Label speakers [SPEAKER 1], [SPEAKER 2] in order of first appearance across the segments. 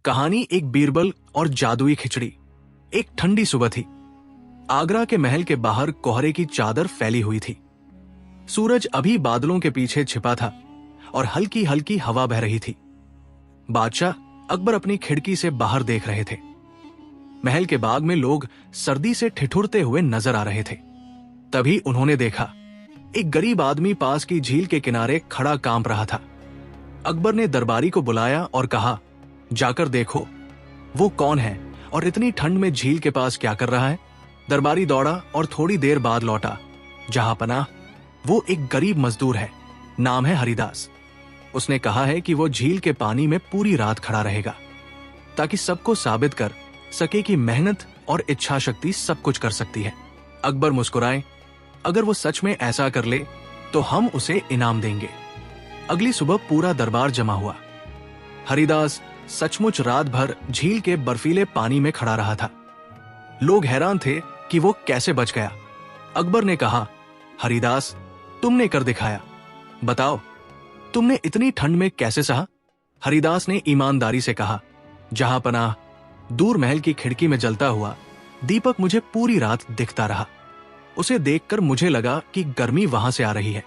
[SPEAKER 1] कहानी एक बीरबल और जादुई खिचड़ी। एक ठंडी सुबह थी। आगरा के महल के बाहर कोहरे की चादर फैली हुई थी। सूरज अभी बादलों के पीछे छिपा था और हल्की हल्की हवा बह रही थी। बादशाह अकबर अपनी खिड़की से बाहर देख रहे थे। महल के बाग में लोग सर्दी से ठिठुरते हुए नजर आ रहे थे। तभी उन्होंने देखा, एक गरीब आदमी पास की झील के किनारे खड़ा कांप रहा था। अकबर ने दरबारी को बुलाया और कहा, जाकर देखो वो कौन है और इतनी ठंड में झील के पास क्या कर रहा है। दरबारी दौड़ा और थोड़ी देर बाद लौटा। जहांपनाह, वो एक गरीब मजदूर है, नाम है हरिदास। उसने कहा है कि वो झील के पानी में पूरी रात खड़ा रहेगा ताकि सबको साबित कर सके कि मेहनत और इच्छा शक्ति सब कुछ कर सकती है। अकबर मुस्कुराए, अगर वो सच में ऐसा कर ले तो हम उसे इनाम देंगे। अगली सुबह पूरा दरबार जमा हुआ। हरिदास सचमुच रात भर झील के बर्फीले पानी में खड़ा रहा था। लोग हैरान थे कि वो कैसे बच गया। अकबर ने कहा, हरिदास, तुमने कर दिखाया, बताओ तुमने इतनी ठंड में कैसे सहा। हरिदास ने ईमानदारी से कहा, जहांपनाह, दूर महल की खिड़की में जलता हुआ दीपक मुझे पूरी रात दिखता रहा। उसे देखकर मुझे लगा कि गर्मी वहां से आ रही है।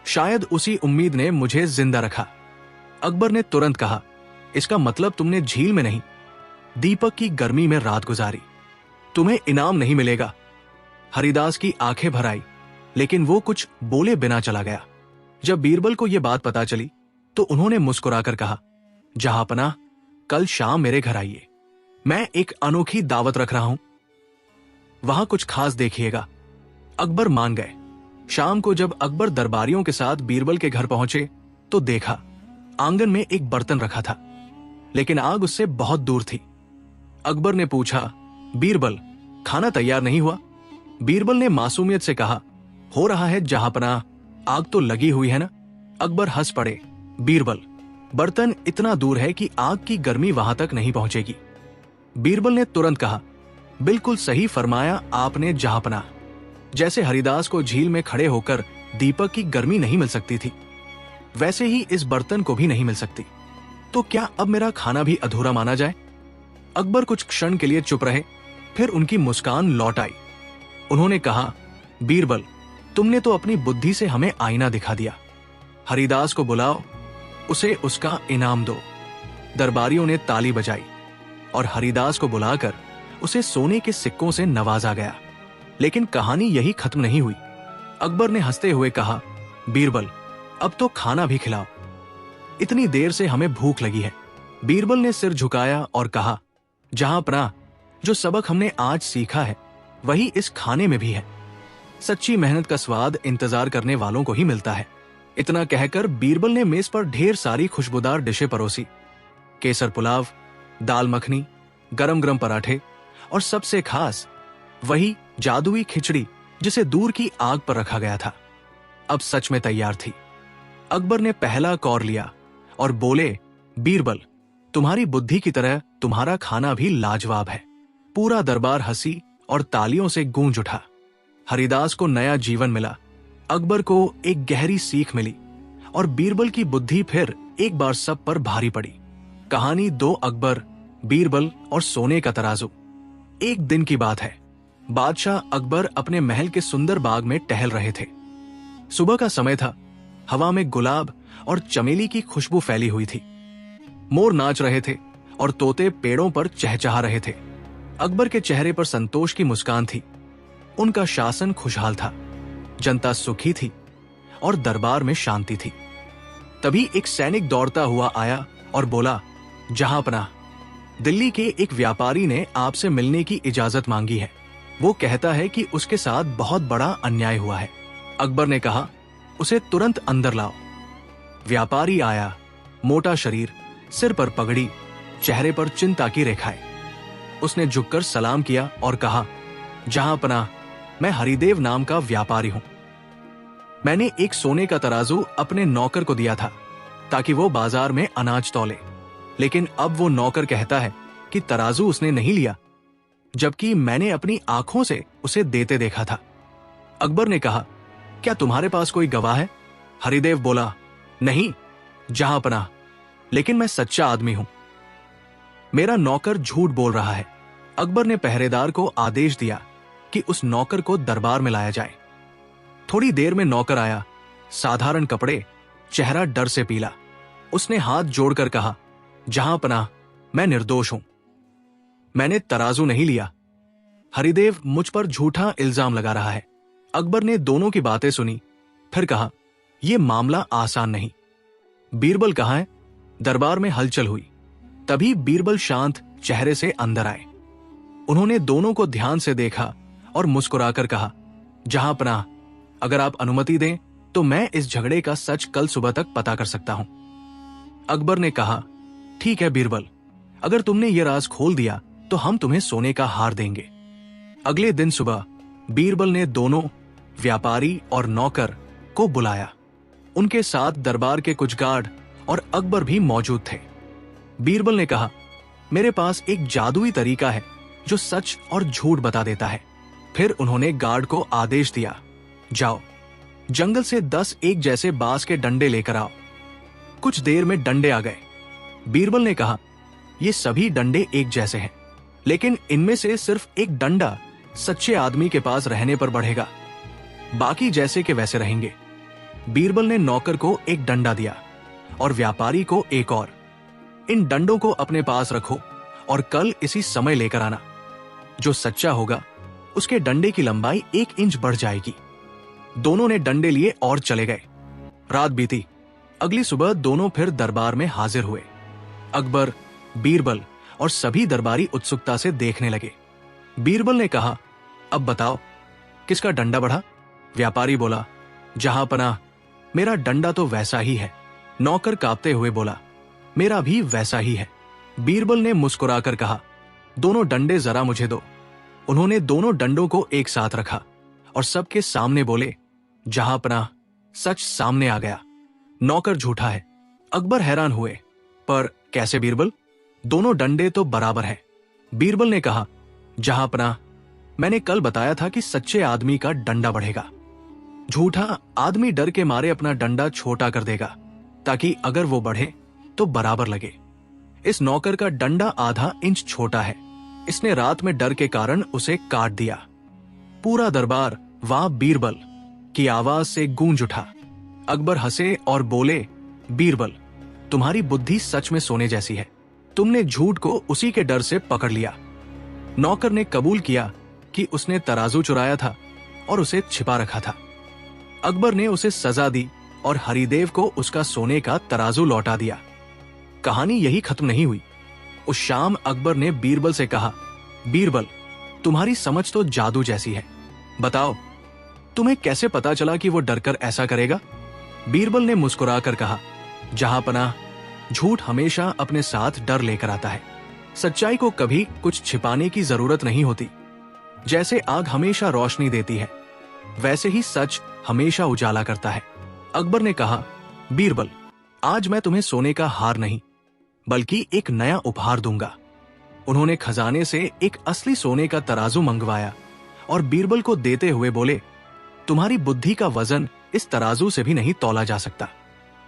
[SPEAKER 1] शायद उसी उम्मीद ने मुझे जिंदा रखा। अकबर ने तुरंत कहा, इसका मतलब तुमने झील में नहीं, दीपक की गर्मी में रात गुजारी। तुम्हें इनाम नहीं मिलेगा। हरिदास की आंखें भर आई, लेकिन वो कुछ बोले बिना चला गया। जब बीरबल को यह बात पता चली तो उन्होंने मुस्कुराकर कहा, जहांपनाह, कल शाम मेरे घर आइए, मैं एक अनोखी दावत रख रहा हूं, वहां कुछ खास देखिएगा। अकबर मान गए। शाम को जब अकबर दरबारियों के साथ बीरबल के घर पहुंचे तो देखा, आंगन में एक बर्तन रखा था, लेकिन आग उससे बहुत दूर थी। अकबर ने पूछा, बीरबल, खाना तैयार नहीं हुआ? बीरबल ने मासूमियत से कहा, हो रहा है जहांपनाह, आग तो लगी हुई है ना। अकबर हंस पड़े, बीरबल, बर्तन इतना दूर है कि आग की गर्मी वहां तक नहीं पहुंचेगी। बीरबल ने तुरंत कहा, बिल्कुल सही फरमाया आपने जहांपनाह। जैसे हरिदास को झील में खड़े होकर दीपक की गर्मी नहीं मिल सकती थी, वैसे ही इस बर्तन को भी नहीं मिल सकती। तो क्या अब मेरा खाना भी अधूरा माना जाए? अकबर कुछ क्षण के लिए चुप रहे, फिर उनकी मुस्कान लौट आई। उन्होंने कहा, बीरबल, तुमने तो अपनी बुद्धि से हमें आईना दिखा दिया। हरिदास को बुलाओ, उसे उसका इनाम दो। दरबारियों ने ताली बजाई और हरिदास को बुलाकर उसे सोने के सिक्कों से नवाजा गया। लेकिन कहानी यही खत्म नहीं हुई। अकबर ने हंसते हुए कहा, बीरबल, अब तो खाना भी खिलाओ, इतनी देर से हमें भूख लगी है। बीरबल ने सिर झुकाया और कहा, जहांपनाह, जो सबक हमने आज सीखा है वही इस खाने में भी है। सच्ची मेहनत का स्वाद इंतजार करने वालों को ही मिलता है। इतना कहकर बीरबल ने मेज पर ढेर सारी खुशबूदार डिशें परोसी। केसर पुलाव, दाल मखनी, गरम गरम पराठे और सबसे खास वही जादुई खिचड़ी जिसे दूर की आग पर रखा गया था, अब सच में तैयार थी। अकबर ने पहला कौर लिया और बोले, बीरबल, तुम्हारी बुद्धि की तरह तुम्हारा खाना भी लाजवाब है। पूरा दरबार हंसी और तालियों से गूंज उठा। हरिदास को नया जीवन मिला। अकबर को एक गहरी सीख मिली और बीरबल की बुद्धि फिर एक बार सब पर भारी पड़ी। कहानी 2 अकबर, बीरबल और सोने का तराजू। एक दिन की बात है। बादशाह अकबर अपने महल के सुंदर बाग में टहल रहे थे। सुबह का समय था। हवा में गुलाब और चमेली की खुशबू फैली हुई थी। मोर नाच रहे थे और तोते पेड़ों पर चहचहा रहे थे। अकबर के चेहरे पर संतोष की मुस्कान थी। उनका शासन खुशहाल था, जनता सुखी थी और दरबार में शांति थी। तभी एक सैनिक दौड़ता हुआ आया और बोला, जहांपनाह, दिल्ली के एक व्यापारी ने आपसे मिलने की इजाजत मांगी है। वो कहता है कि उसके साथ बहुत बड़ा अन्याय हुआ है। अकबर ने कहा, उसे तुरंत अंदर लाओ। व्यापारी आया, मोटा शरीर, सिर पर पगड़ी, चेहरे पर चिंता की रेखाएं। उसने झुककर सलाम किया और कहा, जहांपनाह, मैं हरिदेव नाम का व्यापारी हूं। मैंने एक सोने का तराजू अपने नौकर को दिया था ताकि वो बाजार में अनाज तौले, लेकिन अब वो नौकर कहता है कि तराजू उसने नहीं लिया, जबकि मैंने अपनी आंखों से उसे देते देखा था। अकबर ने कहा, क्या तुम्हारे पास कोई गवाह है? हरिदेव बोला, नहीं जहांपनाह, लेकिन मैं सच्चा आदमी हूं। मेरा नौकर झूठ बोल रहा है। अकबर ने पहरेदार को आदेश दिया कि उस नौकर को दरबार में लाया जाए। थोड़ी देर में नौकर आया, साधारण कपड़े, चेहरा डर से पीला। उसने हाथ जोड़कर कहा, जहां पनाह, मैं निर्दोष हूं, मैंने तराजू नहीं लिया। हरिदेव मुझ पर झूठा इल्जाम लगा रहा है। अकबर ने दोनों की बातें सुनी, फिर कहा, यह मामला आसान नहीं। बीरबल कहाँ है? दरबार में हलचल हुई। तभी बीरबल शांत चेहरे से अंदर आए। उन्होंने दोनों को ध्यान से देखा और मुस्कुराकर कहा, जहां पनाह, अगर आप अनुमति दें तो मैं इस झगड़े का सच कल सुबह तक पता कर सकता हूं। अकबर ने कहा, ठीक है बीरबल, अगर तुमने ये राज खोल दिया तो हम तुम्हें सोने का हार देंगे। अगले दिन सुबह बीरबल ने दोनों व्यापारी और नौकर को बुलाया। उनके साथ दरबार के कुछ गार्ड और अकबर भी मौजूद थे। बीरबल ने कहा, मेरे पास एक जादुई तरीका है जो सच और झूठ बता देता है। फिर उन्होंने गार्ड को आदेश दिया, जाओ जंगल से 10 एक जैसे बांस के डंडे लेकर आओ। कुछ देर में डंडे आ गए। बीरबल ने कहा, ये सभी डंडे एक जैसे हैं, लेकिन इनमें से सिर्फ एक डंडा सच्चे आदमी के पास रहने पर बढ़ेगा, बाकी जैसे के वैसे रहेंगे। बीरबल ने नौकर को एक डंडा दिया और व्यापारी को एक और। इन डंडों को अपने पास रखो और कल इसी समय लेकर आना। जो सच्चा होगा उसके डंडे की लंबाई 1 इंच बढ़ जाएगी। दोनों ने डंडे लिए और चले गए। रात बीती। अगली सुबह दोनों फिर दरबार में हाजिर हुए। अकबर, बीरबल और सभी दरबारी उत्सुकता से देखने लगे। बीरबल ने कहा, अब बताओ किसका डंडा बढ़ा? व्यापारी बोला, जहां पनाह, मेरा डंडा तो वैसा ही है। नौकर कांपते हुए बोला, मेरा भी वैसा ही है। बीरबल ने मुस्कुराकर कहा, दोनों डंडे जरा मुझे दो। उन्होंने दोनों डंडों को एक साथ रखा और सबके सामने बोले, जहां पनाह, सच सामने आ गया। नौकर झूठा है। अकबर हैरान हुए, पर कैसे बीरबल? दोनों डंडे तो बराबर हैं। बीरबल ने कहा, जहां पनाह, मैंने कल बताया था कि सच्चे आदमी का डंडा बढ़ेगा। झूठा आदमी डर के मारे अपना डंडा छोटा कर देगा ताकि अगर वो बढ़े तो बराबर लगे। इस नौकर का डंडा आधा इंच छोटा है। इसने रात में डर के कारण उसे काट दिया। पूरा दरबार वाह बीरबल की आवाज से गूंज उठा। अकबर हंसे और बोले, बीरबल, तुम्हारी बुद्धि सच में सोने जैसी है। तुमने झूठ को उसी के डर से पकड़ लिया। नौकर ने कबूल किया कि उसने तराजू चुराया था और उसे छिपा रखा था। अकबर ने उसे सजा दी और हरिदेव को उसका सोने का तराजू लौटा दिया। कहानी यही खत्म नहीं हुई। उस शाम अकबर ने बीरबल से कहा, बीरबल, तुम्हारी समझ तो जादू जैसी है। बताओ, तुम्हें कैसे पता चला कि वो डरकर ऐसा करेगा? बीरबल ने मुस्कुराकर कहा, जहां पनाह, झूठ हमेशा अपने साथ डर लेकर आता है। सच्चाई को कभी कुछ छिपाने की जरूरत नहीं होती। जैसे आग हमेशा रोशनी देती है, वैसे ही सच हमेशा उजाला करता है। अकबर ने कहा, बीरबल, आज मैं तुम्हें सोने का हार नहीं बल्कि एक नया उपहार दूंगा। उन्होंने खजाने से एक असली सोने का तराजू मंगवाया और बीरबल को देते हुए बोले, तुम्हारी बुद्धि का वजन इस तराजू से भी नहीं तौला जा सकता।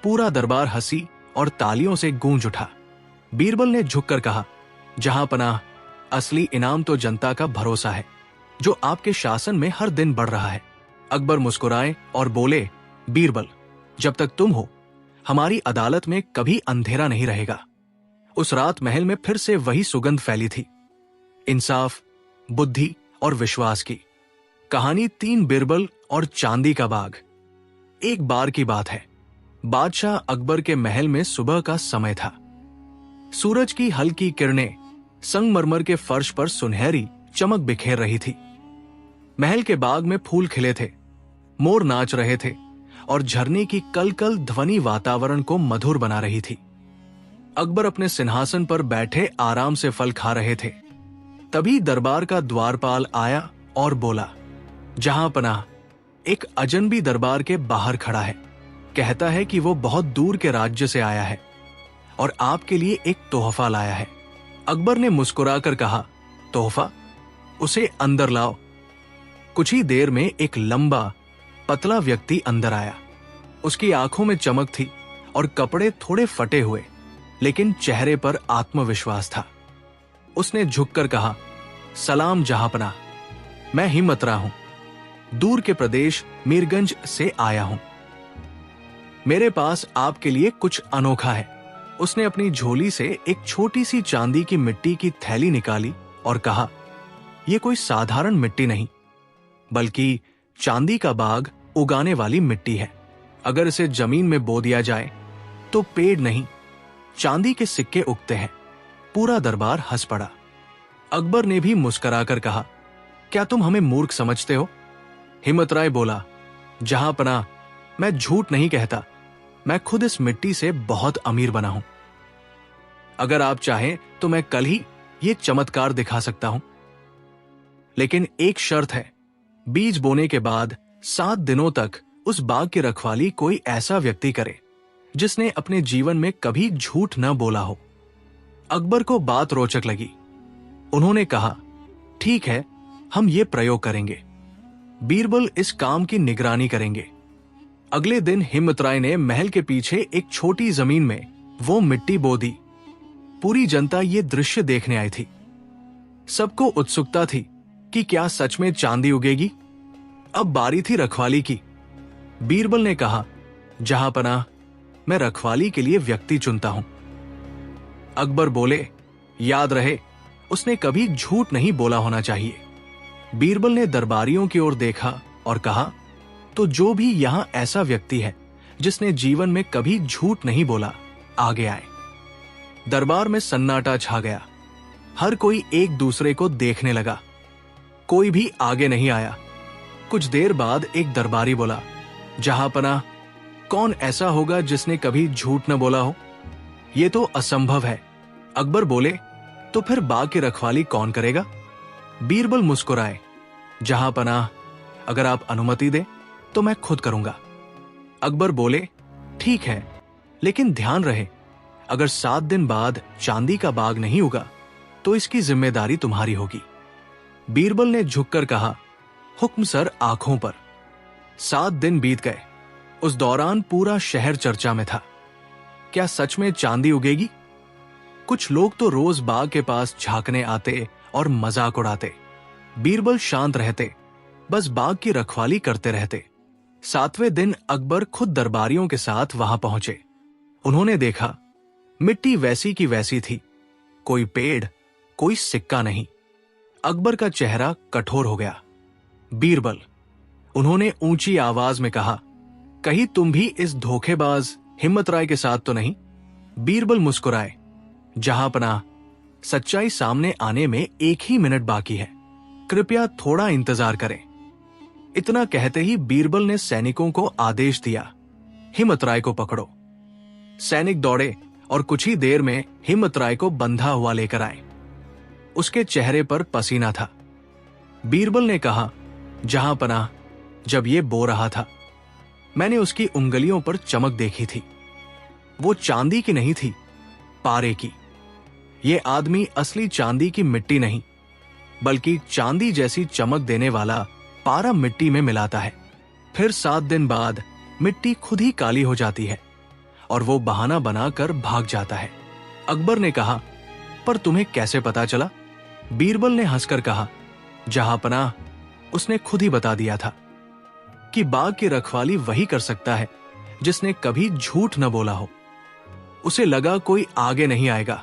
[SPEAKER 1] पूरा दरबार हंसी और तालियों से गूंज उठा। बीरबल ने झुककर कहा, जहां पनाह, असली इनाम तो जनता का भरोसा है जो आपके शासन में हर दिन बढ़ रहा है। अकबर मुस्कुराए और बोले, बीरबल, जब तक तुम हो हमारी अदालत में कभी अंधेरा नहीं रहेगा। उस रात महल में फिर से वही सुगंध फैली थी, इंसाफ, बुद्धि और विश्वास की। कहानी 3 बीरबल और चांदी का बाग। एक बार की बात है, बादशाह अकबर के महल में सुबह का समय था। सूरज की हल्की किरणें संगमरमर के फर्श पर सुनहरी चमक बिखेर रही थी। महल के बाग में फूल खिले थे, मोर नाच रहे थे और झरने की कलकल ध्वनि वातावरण को मधुर बना रही थी। अकबर अपने सिंहासन पर बैठे आराम से फल खा रहे थे। तभी दरबार का द्वारपाल आया और बोला, जहां पनाह, एक अजनबी दरबार के बाहर खड़ा है। कहता है कि वो बहुत दूर के राज्य से आया है और आपके लिए एक तोहफा लाया है। अकबर ने मुस्कुराकर कहा, तोहफा? उसे अंदर लाओ। कुछ ही देर में एक लंबा पतला व्यक्ति अंदर आया। उसकी आंखों में चमक थी और कपड़े थोड़े फटे हुए, लेकिन चेहरे पर आत्मविश्वास था। उसने झुककर कहा, सलाम जहांपनाह, मैं हिम्मतरा हूं, दूर के प्रदेश मीरगंज से आया हूं। मेरे पास आपके लिए कुछ अनोखा है। उसने अपनी झोली से एक छोटी सी चांदी की मिट्टी की थैली निकाली और कहा, यह कोई साधारण मिट्टी नहीं, बल्कि चांदी का बाग उगाने वाली मिट्टी है। अगर इसे जमीन में बो दिया जाए तो पेड़ नहीं, चांदी के सिक्के उगते हैं। पूरा दरबार हंस पड़ा। अकबर ने भी मुस्कुराकर कहा, क्या तुम हमें मूर्ख समझते हो? हिम्मतराय बोला, जहांपनाह, मैं झूठ नहीं कहता, मैं खुद इस मिट्टी से बहुत अमीर बना हूं। अगर आप चाहें तो मैं कल ही यह चमत्कार दिखा सकता हूं, लेकिन एक शर्त है, बीज बोने के बाद 7 दिनों तक उस बाग की रखवाली कोई ऐसा व्यक्ति करे जिसने अपने जीवन में कभी झूठ न बोला हो। अकबर को बात रोचक लगी। उन्होंने कहा, ठीक है, हम ये प्रयोग करेंगे। बीरबल इस काम की निगरानी करेंगे। अगले दिन हिम्मतराय ने महल के पीछे एक छोटी जमीन में वो मिट्टी बो दी। पूरी जनता ये दृश्य देखने आई थी। सबको उत्सुकता थी कि क्या सच में चांदी उगेगी। अब बारी थी रखवाली की। बीरबल ने कहा, जहांपनाह, मैं रखवाली के लिए व्यक्ति चुनता हूं। अकबर बोले, याद रहे, उसने कभी झूठ नहीं बोला होना चाहिए। बीरबल ने दरबारियों की ओर देखा और कहा, तो जो भी यहां ऐसा व्यक्ति है जिसने जीवन में कभी झूठ नहीं बोला, आगे आए। दरबार में सन्नाटा छा गया। हर कोई एक दूसरे को देखने लगा। कोई भी आगे नहीं आया। कुछ देर बाद एक दरबारी बोला, जहांपनाह, कौन ऐसा होगा जिसने कभी झूठ न बोला हो? यह तो असंभव है। अकबर बोले, तो फिर बाग की रखवाली कौन करेगा? बीरबल मुस्कुराए, जहांपनाह, अगर आप अनुमति दें तो मैं खुद करूंगा। अकबर बोले, ठीक है, लेकिन ध्यान रहे, अगर 7 दिन बाद चांदी का बाग नहीं उगा तो इसकी जिम्मेदारी तुम्हारी होगी। बीरबल ने झुककर कहा, हुक्म सर, आंखों पर। 7 दिन बीत गए। उस दौरान पूरा शहर चर्चा में था। क्या सच में चांदी उगेगी? कुछ लोग तो रोज बाग के पास झांकने आते और मजाक उड़ाते। बीरबल शांत रहते, बस बाग की रखवाली करते रहते। 7वें दिन अकबर खुद दरबारियों के साथ वहां पहुंचे। उन्होंने देखा, मिट्टी वैसी की वैसी थी, कोई पेड़, कोई सिक्का नहीं। अकबर का चेहरा कठोर हो गया। बीरबल, उन्होंने ऊंची आवाज में कहा, कहीं तुम भी इस धोखेबाज हिम्मतराय के साथ तो नहीं? बीरबल मुस्कुराए, जहांपनाह, सच्चाई सामने आने में 1 ही मिनट बाकी है, कृपया थोड़ा इंतजार करें। इतना कहते ही बीरबल ने सैनिकों को आदेश दिया, हिम्मतराय को पकड़ो। सैनिक दौड़े और कुछ ही देर में हिम्मतराय को बंधा हुआ लेकर आए। उसके चेहरे पर पसीना था। बीरबल ने कहा, जहांपनाह, जब ये बो रहा था मैंने उसकी उंगलियों पर चमक देखी थी। वो चांदी की नहीं थी, पारे की। ये आदमी असली चांदी की मिट्टी नहीं, बल्कि चांदी जैसी चमक देने वाला पारा मिट्टी में मिलाता है। फिर 7 दिन बाद मिट्टी खुद ही काली हो जाती है और वो बहाना बनाकर भाग जाता है। अकबर ने कहा, पर तुम्हें कैसे पता चला? बीरबल ने हंसकर कहा, जहांपनाह, उसने खुद ही बता दिया था कि बाग की रखवाली वही कर सकता है जिसने कभी झूठ न बोला हो। उसे लगा कोई आगे नहीं आएगा,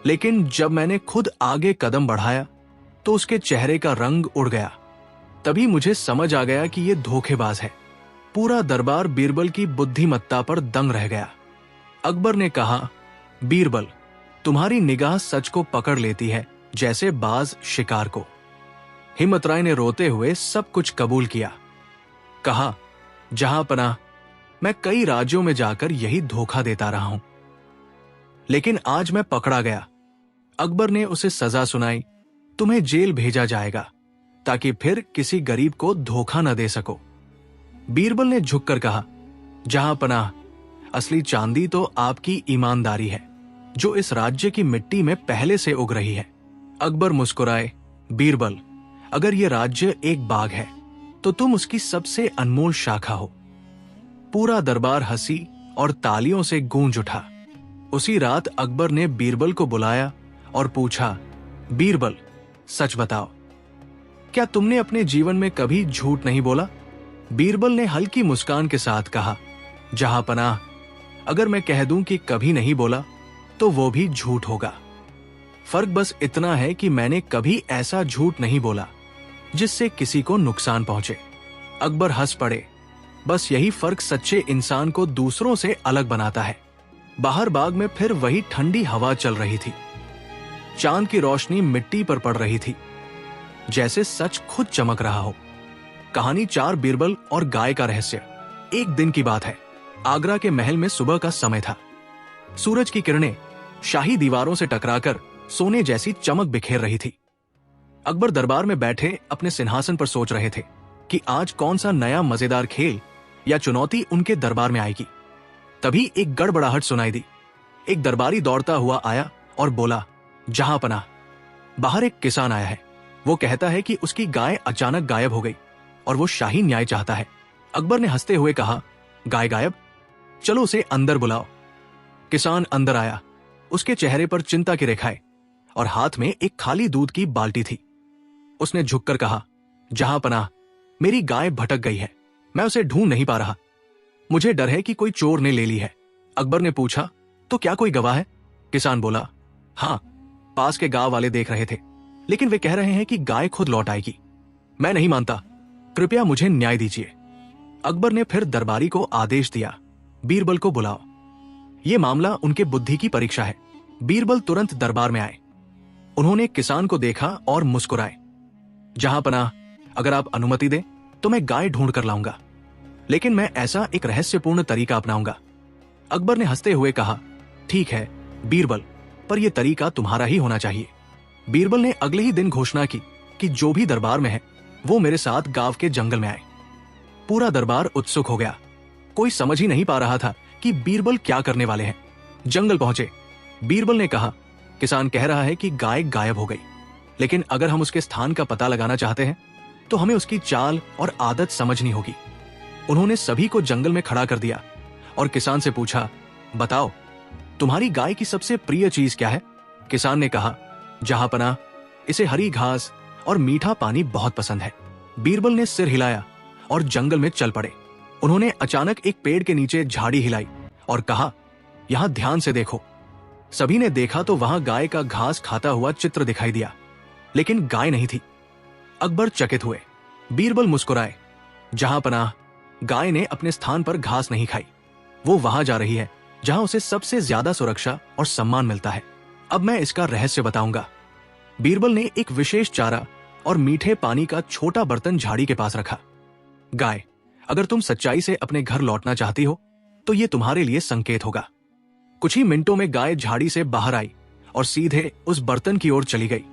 [SPEAKER 1] लेकिन जब मैंने खुद आगे कदम बढ़ाया तो उसके चेहरे का रंग उड़ गया। तभी मुझे समझ आ गया कि यह धोखेबाज है। पूरा दरबार बीरबल की बुद्धिमत्ता पर दंग रह गया। अकबर ने कहा, बीरबल, तुम्हारी निगाह सच को पकड़ लेती है जैसे बाज शिकार को। हिम्मतराय ने रोते हुए सब कुछ कबूल किया। कहा, जहांपनाह, मैं कई राज्यों में जाकर यही धोखा देता रहा हूं, लेकिन आज मैं पकड़ा गया। अकबर ने उसे सजा सुनाई, तुम्हें जेल भेजा जाएगा ताकि फिर किसी गरीब को धोखा न दे सको। बीरबल ने झुककर कहा, जहांपनाह, असली चांदी तो आपकी ईमानदारी है जो इस राज्य की मिट्टी में पहले से उग रही है। अकबर मुस्कुराए, बीरबल, अगर यह राज्य एक बाग है तो तुम उसकी सबसे अनमोल शाखा हो। पूरा दरबार हंसी और तालियों से गूंज उठा। उसी रात अकबर ने बीरबल को बुलाया और पूछा, बीरबल, सच बताओ, क्या तुमने अपने जीवन में कभी झूठ नहीं बोला? बीरबल ने हल्की मुस्कान के साथ कहा, जहां पनाह, अगर मैं कह दूं कि कभी नहीं बोला तो वो भी झूठ होगा। फर्क बस इतना है कि मैंने कभी ऐसा झूठ नहीं बोला जिससे किसी को नुकसान पहुंचे। अकबर हंस पड़े। बस यही फर्क सच्चे इंसान को दूसरों से अलग बनाता है। बाहर बाग में फिर वही ठंडी हवा चल रही थी। चांद की रोशनी मिट्टी पर पड़ रही थी, जैसे सच खुद चमक रहा हो। कहानी 4 बीरबल और गाय का रहस्य। एक दिन की बात है। आगरा के महल में सुबह का समय था। सूरज की किरणें शाही दीवारों से टकराकर सोने जैसी चमक बिखेर रही थी। अकबर दरबार में बैठे अपने सिंहासन पर सोच रहे थे कि आज कौन सा नया मजेदार खेल या चुनौती उनके दरबार में आएगी। तभी एक गड़बड़ाहट सुनाई दी। एक दरबारी दौड़ता हुआ आया और बोला, जहां पनाह, बाहर एक किसान आया है। वो कहता है कि उसकी गाय अचानक गायब हो गई और वो शाही न्याय चाहता है। अकबर ने हंसते हुए कहा, गाय गायब? चलो उसे अंदर बुलाओ। किसान अंदर आया। उसके चेहरे पर चिंता की रेखाएं और हाथ में एक खाली दूध की बाल्टी थी। उसने झुककर कहा, जहां पनाह, मेरी गाय भटक गई है। मैं उसे ढूंढ नहीं पा रहा। मुझे डर है कि कोई चोर ने ले ली है। अकबर ने पूछा, तो क्या कोई गवाह है? किसान बोला, हां, पास के गांव वाले देख रहे थे, लेकिन वे कह रहे हैं कि गाय खुद लौट आएगी। मैं नहीं मानता, कृपया मुझे न्याय दीजिए। अकबर ने फिर दरबारी को आदेश दिया, बीरबल को बुलाओ। यह मामला उनके बुद्धि की परीक्षा है। बीरबल तुरंत दरबार में आए। उन्होंने किसान को देखा और मुस्कुराए। जहां पनाह, अगर आप अनुमति दें तो मैं गाय ढूंढ कर लाऊंगा, लेकिन मैं ऐसा एक रहस्यपूर्ण तरीका अपनाऊंगा। अकबर ने हंसते हुए कहा, ठीक है बीरबल, पर यह तरीका तुम्हारा ही होना चाहिए। बीरबल ने अगले ही दिन घोषणा की कि जो भी दरबार में है वो मेरे साथ गांव के जंगल में आए। पूरा दरबार उत्सुक हो गया। कोई समझ ही नहीं पा रहा था कि बीरबल क्या करने वाले हैं। जंगल पहुंचे। बीरबल ने कहा, किसान कह रहा है कि गाय गायब हो गई, लेकिन अगर हम उसके स्थान का पता लगाना चाहते हैं तो हमें उसकी चाल और आदत समझनी होगी। उन्होंने सभी को जंगल में खड़ा कर दिया और किसान से पूछा, बताओ, तुम्हारी गाय की सबसे प्रिय चीज क्या है? किसान ने कहा, जहां पनाह, इसे हरी घास और मीठा पानी बहुत पसंद है। बीरबल ने सिर हिलाया और जंगल में चल पड़े। उन्होंने अचानक एक पेड़ के नीचे झाड़ी हिलाई और कहा, यहां ध्यान से देखो। सभी ने देखा तो वहां गाय का घास खाता हुआ चित्र दिखाई दिया, लेकिन गाय नहीं थी। अकबर चकित हुए। बीरबल मुस्कुराए। जहां पनाह, गाय ने अपने स्थान पर घास नहीं खाई। वो वहां जा रही है जहां उसे सबसे ज्यादा सुरक्षा और सम्मान मिलता है। अब मैं इसका रहस्य बताऊंगा। बीरबल ने एक विशेष चारा और मीठे पानी का छोटा बर्तन झाड़ी के पास रखा। गाय, अगर तुम सच्चाई से अपने घर लौटना चाहती हो तो ये तुम्हारे लिए संकेत होगा। कुछ ही मिनटों में गाय झाड़ी से बाहर आई और सीधे उस बर्तन की ओर चली गई।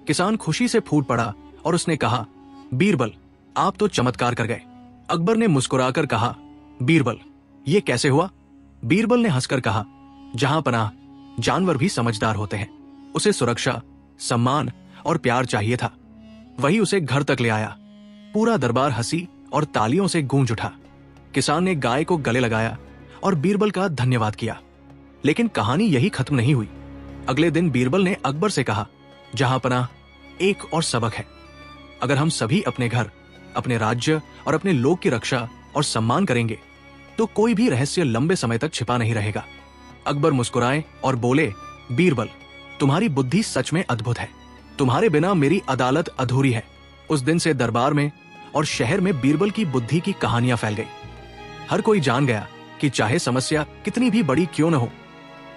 [SPEAKER 1] किसान खुशी से फूट पड़ा और उसने कहा, बीरबल, आप तो चमत्कार कर गए। अकबर ने मुस्कुराकर कहा, बीरबल, ये कैसे हुआ? बीरबल ने हंसकर कहा, जहां पनाह, जानवर भी समझदार होते हैं। उसे सुरक्षा, सम्मान और प्यार चाहिए था। वही उसे घर तक ले आया। पूरा दरबार हंसी और तालियों से गूंज उठा। किसान ने गाय को गले लगाया और बीरबल का धन्यवाद किया। लेकिन कहानी यही खत्म नहीं हुई। अगले दिन बीरबल ने अकबर से कहा, जहां पनाह, एक और सबक है। अगर हम सभी अपने घर, अपने राज्य और अपने लोग की रक्षा और सम्मान करेंगे तो कोई भी रहस्य लंबे समय तक छिपा नहीं रहेगा। अकबर मुस्कुराए और बोले, बीरबल, तुम्हारी बुद्धि सच में अद्भुत है। तुम्हारे बिना मेरी अदालत अधूरी है। उस दिन से दरबार में और शहर में बीरबल की बुद्धि की कहानियां फैल गई। हर कोई जान गया कि चाहे समस्या कितनी भी बड़ी क्यों न हो,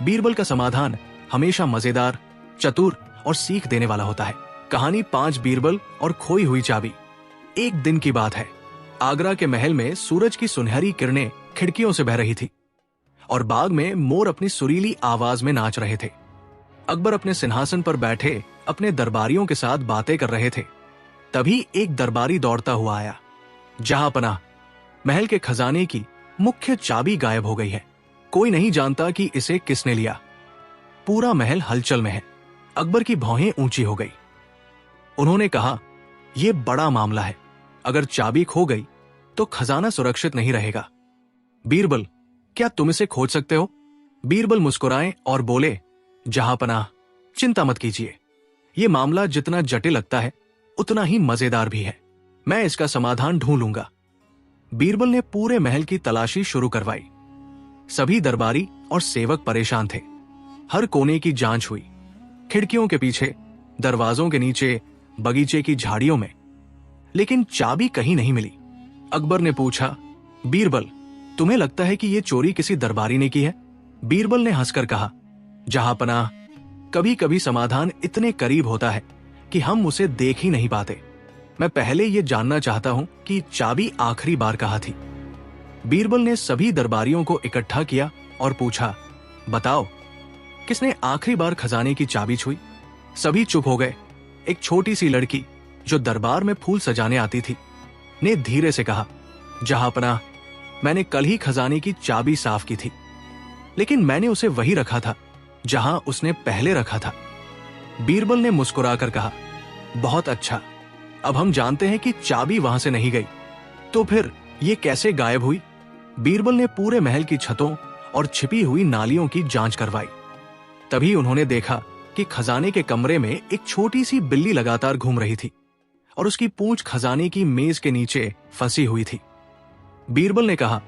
[SPEAKER 1] बीरबल का समाधान हमेशा मजेदार, चतुर और सीख देने वाला होता है। कहानी 5 बीरबल और खोई हुई चाबी। एक दिन की बात है। आगरा के महल में सूरज की सुनहरी किरणें खिड़कियों से बह रही थी और बाग में मोर अपनी सुरीली आवाज में नाच रहे थे। अकबर अपने सिंहासन पर बैठे अपने दरबारियों के साथ बातें कर रहे थे। तभी एक दरबारी दौड़ता हुआ आया। जहां पनाह, महल के खजाने की मुख्य चाबी गायब हो गई है। कोई नहीं जानता कि इसे किसने लिया। पूरा महल हलचल में है। अकबर की भौहें ऊंची हो गई। उन्होंने कहा, यह बड़ा मामला है। अगर चाबी खो गई तो खजाना सुरक्षित नहीं रहेगा। बीरबल, क्या तुम इसे खोज सकते हो? बीरबल मुस्कुराए और बोले, जहां पनाह, चिंता मत कीजिए। ये मामला जितना जटिल लगता है उतना ही मजेदार भी है। मैं इसका समाधान ढूंढ लूंगा। बीरबल ने पूरे महल की तलाशी शुरू करवाई। सभी दरबारी और सेवक परेशान थे। हर कोने की जांच हुई, खिड़कियों के पीछे, दरवाजों के नीचे, बगीचे की झाड़ियों में, लेकिन चाबी कहीं नहीं मिली। अकबर ने पूछा, बीरबल, तुम्हें लगता है कि यह चोरी किसी दरबारी ने की है? बीरबल ने हंसकर कहा, जहांपनाह, कभी कभी समाधान इतने करीब होता है कि हम उसे देख ही नहीं पाते। मैं पहले यह जानना चाहता हूं कि चाबी आखिरी बार कहाँ थी। बीरबल ने सभी दरबारियों को इकट्ठा किया और पूछा, बताओ, किसने आखिरी बार खजाने की चाबी छुई? सभी चुप हो गए। एक छोटी सी लड़की जो दरबार में फूल सजाने आती थी ने धीरे से कहा, जहांपनाह, मैंने कल ही खजाने की चाबी साफ की थी, लेकिन मैंने उसे वही रखा था जहां उसने पहले रखा था। बीरबल ने मुस्कुराकर कहा, बहुत अच्छा, अब हम जानते हैं कि चाबी वहां से नहीं गई, तो फिर ये कैसे गायब हुई? बीरबल ने पूरे महल की छतों और छिपी हुई नालियों की जांच करवाई। तभी उन्होंने देखा कि खजाने के कमरे में एक छोटी सी बिल्ली लगातार घूम रही थी और उसकी पूंछ खजाने की मेज के नीचे फंसी हुई थी। बीरबल ने कहा,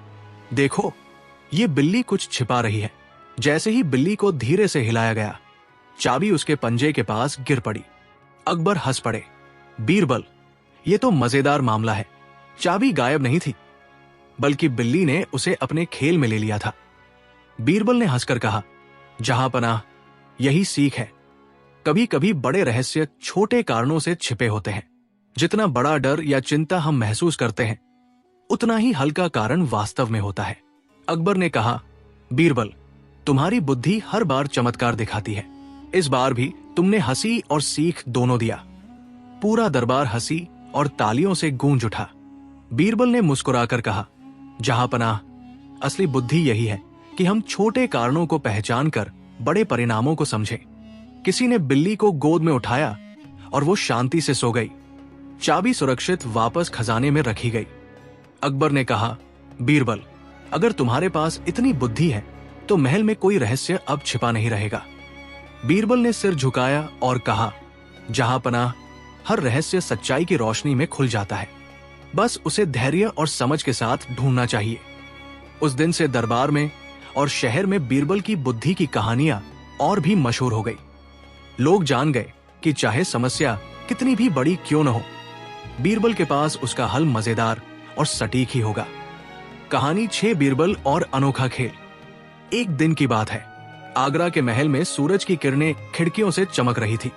[SPEAKER 1] देखो, ये बिल्ली कुछ छिपा रही है। जैसे ही बिल्ली को धीरे से हिलाया गया, चाबी उसके पंजे के पास गिर पड़ी। अकबर हंस पड़े। बीरबल, ये तो मजेदार मामला है। चाबी गायब नहीं थी, बल्कि बिल्ली ने उसे अपने खेल में ले लिया था। बीरबल ने हंसकर कहा, जहांपनाह, यही सीख है। कभी कभी बड़े रहस्य छोटे कारणों से छिपे होते हैं। जितना बड़ा डर या चिंता हम महसूस करते हैं, उतना ही हल्का कारण वास्तव में होता है। अकबर ने कहा, बीरबल, तुम्हारी बुद्धि हर बार चमत्कार दिखाती है। इस बार भी तुमने हंसी और सीख दोनों दिया। पूरा दरबार हंसी और तालियों से गूंज उठा। बीरबल ने मुस्कुराकर कहा, जहांपनाह, असली बुद्धि यही है कि हम छोटे कारणों को पहचान कर बड़े परिणामों को समझें। किसी ने बिल्ली को गोद में उठाया और वो शांति से सो गई। चाबी सुरक्षित वापस खजाने में रखी गई। अकबर ने कहा, बीरबल, अगर तुम्हारे पास इतनी बुद्धि है तो महल में कोई रहस्य अब छिपा नहीं रहेगा। बीरबल ने सिर झुकाया और कहा, जहांपनाह, हर रहस्य सच्चाई की रोशनी में खुल जाता है। बस उसे धैर्य और समझ के साथ ढूंढना चाहिए। उस दिन से दरबार में और शहर में बीरबल की बुद्धि की कहानियां और भी मशहूर हो गई। लोग जान गए कि चाहे समस्या कितनी भी बड़ी क्यों न हो, बीरबल के पास उसका हल मजेदार और सटीक ही होगा। कहानी 6 बीरबल और अनोखा खेल। एक दिन की बात है। आगरा के महल में सूरज की किरणें खिड़कियों से चमक रही थी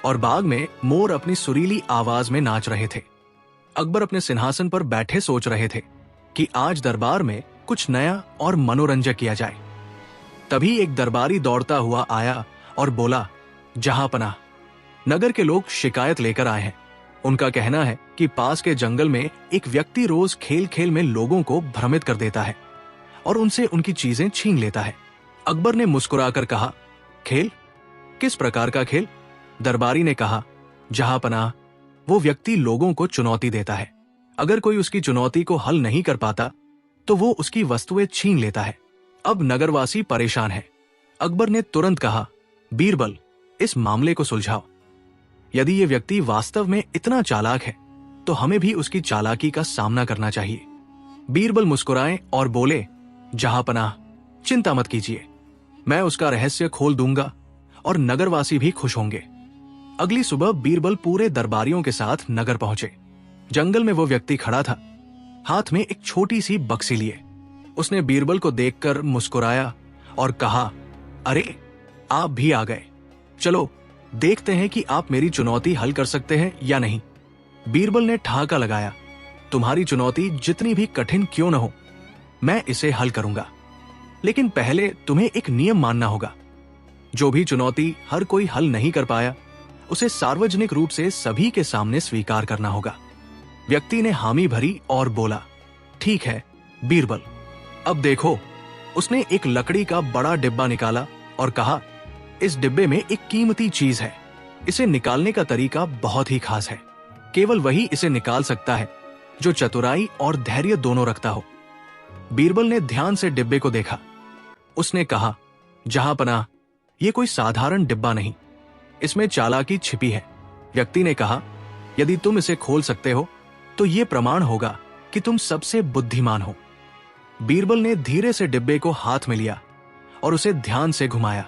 [SPEAKER 1] और बाग में मोर अपनी सुरीली आवाज में नाच रहे थे। अकबर अपने सिंहासन पर बैठे सोच रहे थे कि आज दरबार में कुछ नया और मनोरंजक किया जाए। तभी एक दरबारी दौड़ता हुआ आया और बोला, जहांपनाह, नगर के लोग शिकायत लेकर आए हैं। उनका कहना है कि पास के जंगल में एक व्यक्ति रोज खेल खेल में लोगों को भ्रमित कर देता है और उनसे उनकी चीजें छीन लेता है। अकबर ने मुस्कुराकर कहा, खेल? किस प्रकार का खेल? दरबारी ने कहा, जहांपनाह, वो व्यक्ति लोगों को चुनौती देता है। अगर कोई उसकी चुनौती को हल नहीं कर पाता तो वो उसकी वस्तुएं छीन लेता है। अब नगरवासी परेशान है। अकबर ने तुरंत कहा, बीरबल, इस मामले को सुलझाओ। यदि ये व्यक्ति वास्तव में इतना चालाक है तो हमें भी उसकी चालाकी का सामना करना चाहिए। बीरबल मुस्कुराए और बोले, जहांपनाह, चिंता मत कीजिए, मैं उसका रहस्य खोल दूंगा और नगरवासी भी खुश होंगे। अगली सुबह बीरबल पूरे दरबारियों के साथ नगर पहुंचे। जंगल में वो व्यक्ति खड़ा था, हाथ में एक छोटी सी बक्सी लिए। उसने बीरबल को देखकर मुस्कुराया और कहा, अरे, आप भी आ गए। चलो देखते हैं कि आप मेरी चुनौती हल कर सकते हैं या नहीं। बीरबल ने ठहाका लगाया, तुम्हारी चुनौती जितनी भी कठिन क्यों न हो, मैं इसे हल करूंगा। लेकिन पहले तुम्हें एक नियम मानना होगा। जो भी चुनौती हर कोई हल नहीं कर पाया, उसे सार्वजनिक रूप से सभी के सामने स्वीकार करना होगा। व्यक्ति ने हामी भरी और बोला, ठीक है बीरबल, अब देखो। उसने एक लकड़ी का बड़ा डिब्बा निकाला और कहा, इस डिब्बे में एक कीमती चीज है। इसे निकालने का तरीका बहुत ही खास है। केवल वही इसे निकाल सकता है जो चतुराई और धैर्य दोनों रखता हो। बीरबल ने ध्यान से डिब्बे को देखा। उसने कहा, जहांपनाह, यह कोई साधारण डिब्बा नहीं, इसमें चालाकी छिपी है। व्यक्ति ने कहा, यदि तुम इसे खोल सकते हो तो यह प्रमाण होगा कि तुम सबसे बुद्धिमान हो। बीरबल ने धीरे से डिब्बे को हाथ में लिया और उसे ध्यान से घुमाया।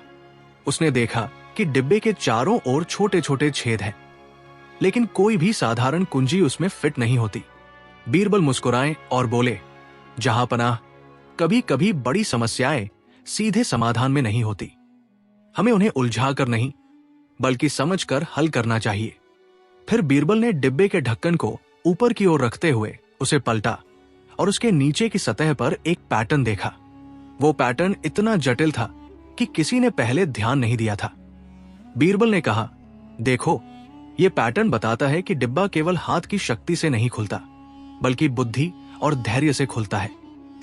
[SPEAKER 1] उसने देखा कि डिब्बे के चारों ओर छोटे छोटे छेद हैं, लेकिन कोई भी साधारण कुंजी उसमें फिट नहीं होती। बीरबल मुस्कुराए और बोले, जहांपनाह, कभी कभी बड़ी समस्याएं सीधे समाधान में नहीं होती। हमें उन्हें उलझा कर नहीं, बल्कि समझकर हल करना चाहिए। फिर बीरबल ने डिब्बे के ढक्कन को ऊपर की ओर रखते हुए उसे पलटा और उसके नीचे की सतह पर एक पैटर्न देखा। वो पैटर्न इतना जटिल था कि किसी ने पहले ध्यान नहीं दिया था। बीरबल ने कहा, देखो, यह पैटर्न बताता है कि डिब्बा केवल हाथ की शक्ति से नहीं खुलता, बल्कि बुद्धि और धैर्य से खुलता है।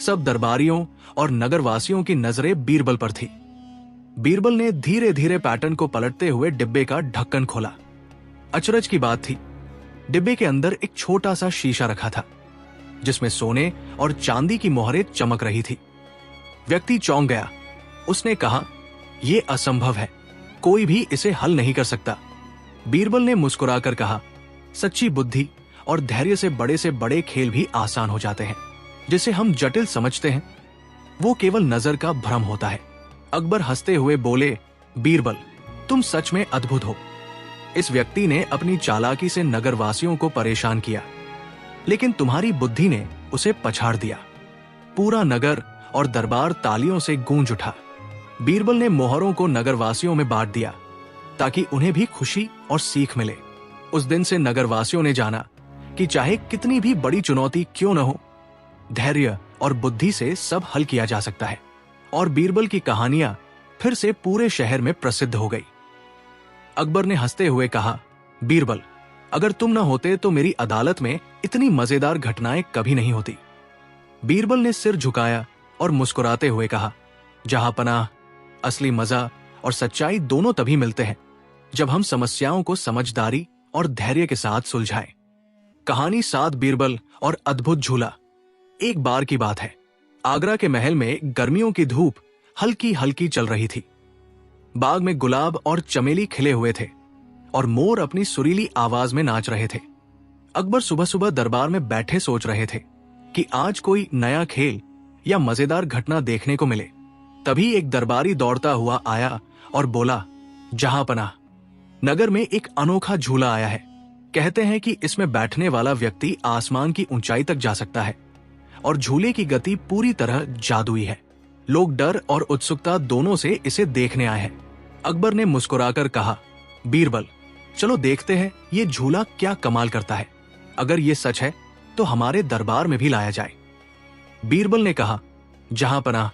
[SPEAKER 1] सब दरबारियों और नगरवासियों की नजरें बीरबल पर थी। बीरबल ने धीरे धीरे पैटर्न को पलटते हुए डिब्बे का ढक्कन खोला। अचरज की बात थी, डिब्बे के अंदर एक छोटा सा शीशा रखा था, जिसमें सोने और चांदी की मोहरें चमक रही थी। व्यक्ति चौंक गया। उसने कहा, यह असंभव है, कोई भी इसे हल नहीं कर सकता। बीरबल ने मुस्कुराकर कहा, सच्ची बुद्धि और धैर्य से बड़े खेल भी आसान हो जाते हैं। जिसे हम जटिल समझते हैं वो केवल नजर का भ्रम होता है। अकबर हंसते हुए बोले, बीरबल, तुम सच में अद्भुत हो। इस व्यक्ति ने अपनी चालाकी से नगरवासियों को परेशान किया, लेकिन तुम्हारी बुद्धि ने उसे पछाड़ दिया। पूरा नगर और दरबार तालियों से गूंज उठा। बीरबल ने मोहरों को नगरवासियों में बांट दिया ताकि उन्हें भी खुशी और सीख मिले। उस दिन से नगरवासियों ने जाना कि चाहे कितनी भी बड़ी चुनौती क्यों न हो, धैर्य और बुद्धि से सब हल किया जा सकता है। और बीरबल की कहानियां फिर से पूरे शहर में प्रसिद्ध हो गई। अकबर ने हंसते हुए कहा, बीरबल, अगर तुम न होते तो मेरी अदालत में इतनी मजेदार घटनाएं कभी नहीं होती। बीरबल ने सिर झुकाया और मुस्कुराते हुए कहा, जहांपनाह, असली मजा और सच्चाई दोनों तभी मिलते हैं जब हम समस्याओं को समझदारी और धैर्य के साथ सुलझाएं। कहानी 7 बीरबल और अद्भुत झूला। एक बार की बात है, आगरा के महल में गर्मियों की धूप हल्की हल्की चल रही थी। बाग में गुलाब और चमेली खिले हुए थे और मोर अपनी सुरीली आवाज में नाच रहे थे। अकबर सुबह सुबह दरबार में बैठे सोच रहे थे कि आज कोई नया खेल या मजेदार घटना देखने को मिले। तभी एक दरबारी दौड़ता हुआ आया और बोला, जहांपनाह, नगर में एक अनोखा झूला आया है। कहते हैं कि इसमें बैठने वाला व्यक्ति आसमान की ऊंचाई तक जा सकता है और झूले की गति पूरी तरह जादुई है। लोग डर और उत्सुकता दोनों से इसे देखने आए हैं। अकबर ने मुस्कुराकर कहा, बीरबल, चलो देखते हैं ये झूला क्या कमाल करता है। अगर ये सच है तो हमारे दरबार में भी लाया जाए। बीरबल ने कहा, जहांपनाह,